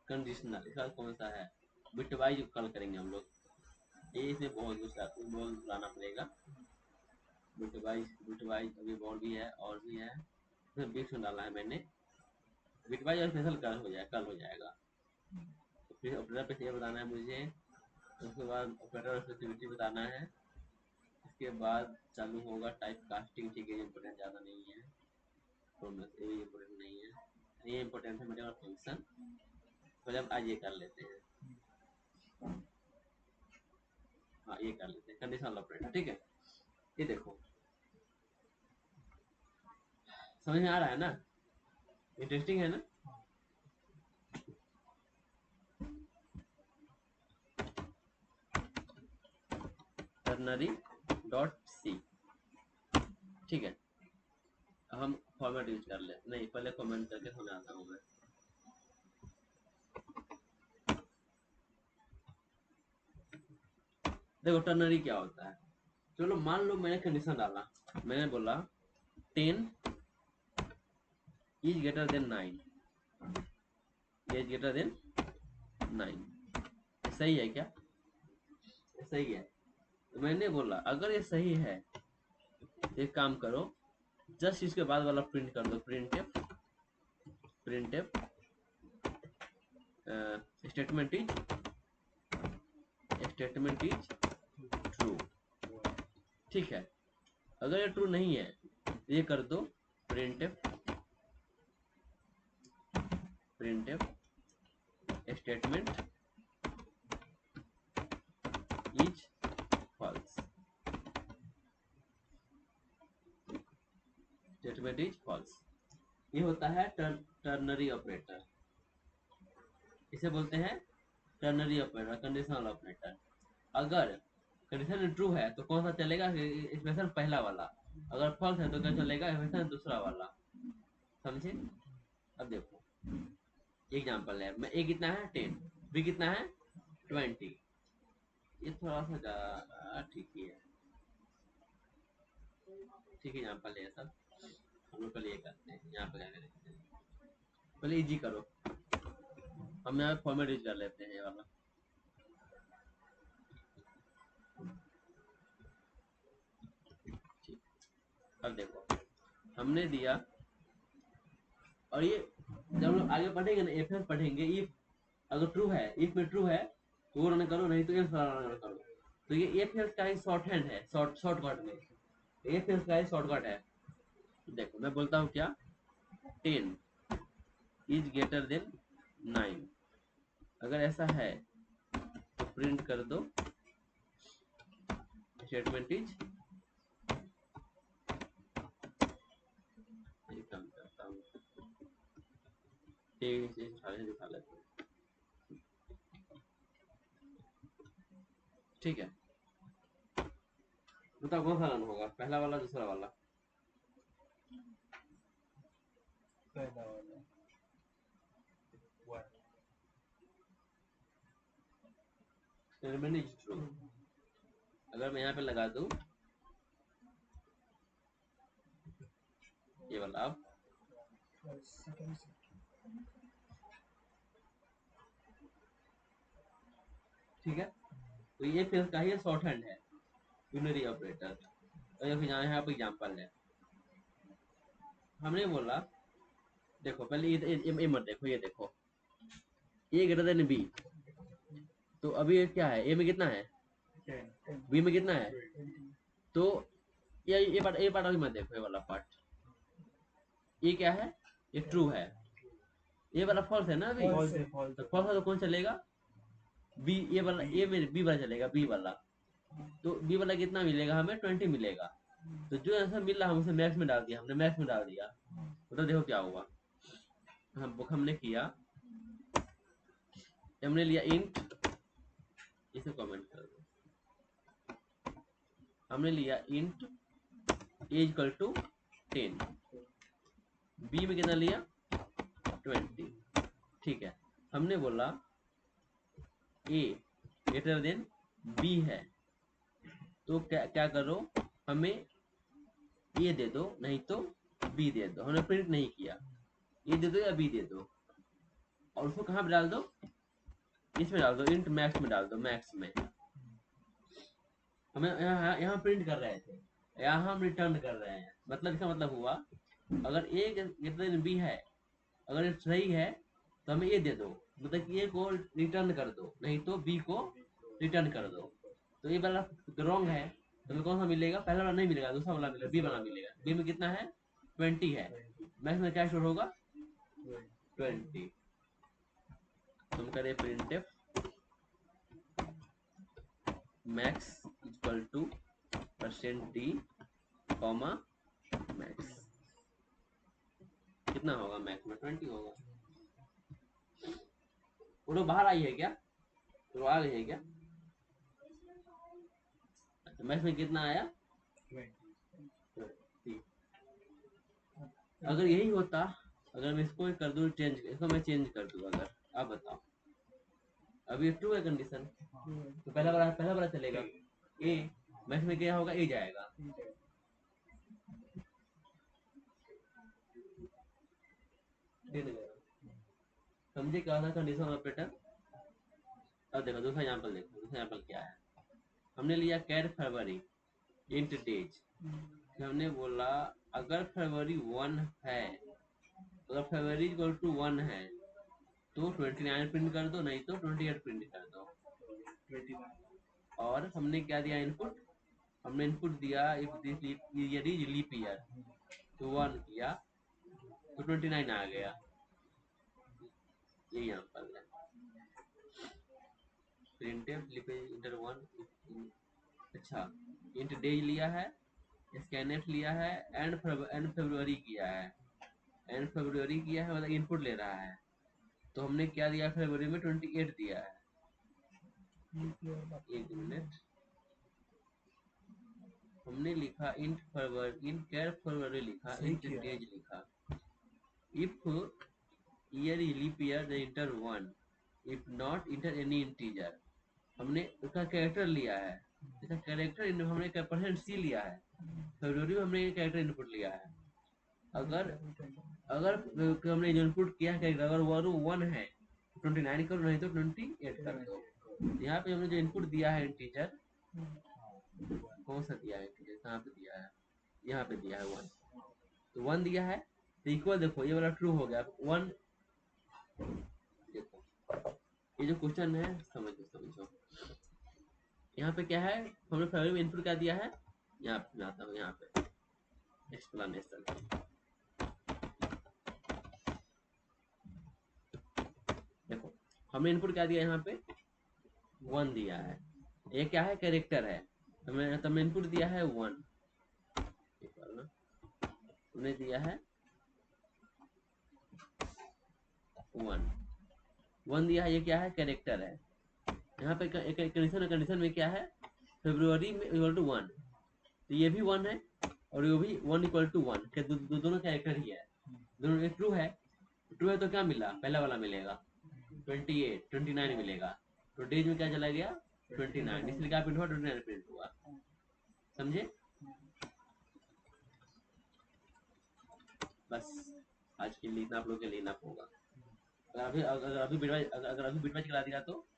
कंडीशनल, इसका कौन सा है बिटवाइज कल करेंगे हम लोग, ये इसमें बहुत कुछ लाना पड़ेगा। बिटवाइज अभी और भी है इसमें बीच में डाला है मैंने, बिटवाइज और स्पेशल कल हो जाएगा। तो फिर ऑपरेटर पे ये बताना है मुझे, उसके बाद ऑपरेटर और स्पेसिफिसिटी बताना है, इसके बाद चालू होगा टाइप कास्टिंग, ठीक है इम्पोर्टेंट ज़्यादा नहीं है, ये इम्पोर्टेंट नहीं है, ये इम्पोर्टेंट है मेरे फंक्शन, पहले हम आज ये कर लेते हैं, हाँ ये कर लेते हैं कंडीशनल ऑपरेटर, ठीक है। ये देखो समझ में आ रहा है ना, इंटरेस्टिंग है ना। टर्नरी डॉट सी, ठीक है। हम फॉर्मेट यूज कर ले, नहीं पहले कमेंट करके समझाता हूँ मैं। देखो टर्नरी क्या होता है, चलो मान लो मैंने कंडीशन डाला, मैंने बोला 10 is greater than 9, is greater than 9, सही है क्या, सही है। तो मैंने बोला अगर ये सही है तो एक काम करो, जस्ट इसके बाद वाला प्रिंट कर दो, प्रिंट स्टेटमेंट इज ट्रू, ठीक है। अगर ये ट्रू नहीं है तो ये कर दो print statement is false, statement is false. ये होता है टर्नरी ऑपरेटर, इसे बोलते हैं टर्नरी ऑपरेटर, कंडीशनल ऑपरेटर। अगर कंडीशन ट्रू है तो कौन सा चलेगा, एक्सप्रेशन पहला वाला, अगर फॉल्स है तो क्या चलेगा, एक्सप्रेशन दूसरा वाला, समझे। अब देखो एग्जांपल है, मैं ए कितना है 10, बी कितना है 20, ये थोड़ा सा ज्यादा ठीक ही है, ठीक है एग्जांपल है सब, हम लोग पहले ये करते हैं, यहाँ पर क्या करेंगे पहले इजी करो, हम यहाँ फॉर्मेट यूज कर लेते हैं ये वाला। अब देखो हमने दिया, और ये जब हम लोग आगे पढ़ेंगे ना एफ पढ़ेंगे, इफ अगर ट्रू है, इफ में ट्रू है तो वो रन करो, नहीं तो एल्स रन करो। तो ये एफ का ही शॉर्ट हैंड है, शॉर्टकट में एफ का ही शॉर्टकट है। देखो मैं बोलता हूँ क्या, 10 इज ग्रेटर देन 9, अगर ऐसा है तो प्रिंट कर दो स्टेटमेंट इज, काम करता हूँ दिखा लेते हैं, ठीक है। बताओ कौन सा रन होगा, पहला वाला दूसरा वाला, पहला वाला 1, रिमेन इज ट्रू। अगर मैं यहाँ पे लगा दूं ये वाला, अब सेकंड से ठीक है, तो ये फिर का ही शॉर्ट हैंड है यूनरी ऑपरेटर। और फिर यहाँ पे एग्जाम्पल है, हमने बोला देखो पहले ये मत देखो, ये देखो ए ग्रेटर देन बी, तो अभी ये क्या है, ए में कितना है, 10 बी में कितना है, 20 तो ये पार्ट अभी मत देखो, ये वाला पार्ट, ये क्या है, ये ट्रू है, ये वाला फॉल्स है ना अभी, False है। तो फॉल्स है तो कौन चलेगा, बी, ये वाला ए में बी वाला चलेगा, बी वाला, तो बी वाला कितना मिलेगा हमें, 20 मिलेगा। तो जो आंसर मिल रहा है उसे मैक्स में डाल दिया, हमने मैक्स में डाल दिया, तो देखो क्या हुआ, हमने किया, हमने लिया इंट, इसे कमेंट कर दो, हमने लिया int a equal to 10, b में कितना लिया 20, ठीक है, हमने बोला ए ग्रेटर देन बी है, तो क्या करो, हमें ए दे दो नहीं तो बी दे दो, हमने प्रिंट नहीं किया, ए दे दो या बी दे दो, और उसको कहाँ पे डाल दो, इसमें डाल दो, इंट मैक्स में डाल दो, मैक्स में, हमें यहाँ प्रिंट कर रहे थे, यहाँ हम रिटर्न कर रहे हैं, मतलब इसका मतलब हुआ अगर ए ग्रेटर देन बी है, अगर ये सही है तो हमें ए दे दो, मतलब कि ए को रिटर्न कर दो, नहीं तो बी को रिटर्न कर दो, तो ये वाला रॉन्ग है, तो हमें कौन सा मिलेगा, पहला वाला नहीं मिलेगा, दूसरा वाला मिलेगा, बी वाला मिलेगा, बी में कितना है 20 है, मैक्स में क्या स्टोर होगा 20, तुम करें printf max equal to %d comma max, कितना होगा मैक्स में 20 होगा, वो लोग बाहर आई है क्या, तो आ गई है क्या, अच्छा मैक्स में कितना आया 20। अगर यही होता, अगर मैं इसको कर दूं चेंज, इसको मैं चेंज कर दूं, अगर आप बताओ, अभी ये ट्रू है कंडीशन, तो पहला वाला चलेगा, ए मैक्स में क्या होगा, ए जाएगा, समझे क्या था कंडीशन ऑपरेटर। अब देखो दूसरा एग्जांपल, देखो दूसरा एग्जांपल क्या है, हमने लिया कैर फरवरी इंट डेज, हमने बोला अगर फरवरी 1 है, अगर फरवरी इक्वल टू 1 है तो 29 प्रिंट कर दो, नहीं तो 28 प्रिंट कर दो, 29 और हमने क्या दिया इनपुट, हमने इनपुट दिया if this year is leap year, तो 1 किया तो 29 आ गया, ये एग्जांपल है, प्रिंटफ लीप इंटर 1, अच्छा इंट डेज लिया है, स्कैनफ लिया है, एंड फरवरी किया है, एंड फरवरी किया है, मतलब इनपुट ले रहा है, तो हमने क्या दिया फरवरी में 28 दिया है, एक मिनट, हमने लिखा इंट फरवरी, इंट कैर फरवरी लिखा, सही इंट किया। डेज लिखा, if year is leap year the enter 1, if not enter any integer, हमने उसका कैरेक्टर लिया है, इसका कैरेक्टर हमने %c लिया है, फरवरी में हमने कैरेक्टर इनपुट लिया है, अगर अगर हमने जो इनपुट किया है कैरेक्टर अगर वो 1 है 29 करो, नहीं तो 28 कर दो, यहाँ पे हमने जो इनपुट दिया है इंटीजर, कौन सा दिया है इंटीजर, कहाँ पे दिया है, यहाँ पे दिया है 1, तो 1 दिया है, तो इक्वल देखो ये वाला ट्रू हो गया 1, देखो ये जो क्वेश्चन है समझो, यहाँ पे क्या है, हमने फरवरी में इनपुट क्या दिया है, यहाँ पे आता हूँ, यहाँ पे एक्सप्लेनेशन, देखो हमने इनपुट क्या दिया, यहाँ पे 1 दिया है, ये क्या है कैरेक्टर है, हमने इनपुट दिया है 1, हमने दिया है 1 दिया है, ये क्या है कैरेक्टर है, यहाँ पे कंडीशन में क्या है, फरवरी में इक्वल टू 1, तो ये भी 1 है और ये भी 1 इक्वल टू 1, क्या दोनों कैरेक्टर ही है, दोनों एक ट्रू है तो क्या मिला, पहला वाला मिलेगा 29 मिलेगा, तो डेज में क्या चला गया 29, इसलिए क्या प्रिंट हुआ, 29 प्रिंट हुआ। समझे? बस आज के लिए इतना आप लोग के लिए इनफ होगा। अगर अभी बिटवाइज करा दिया तो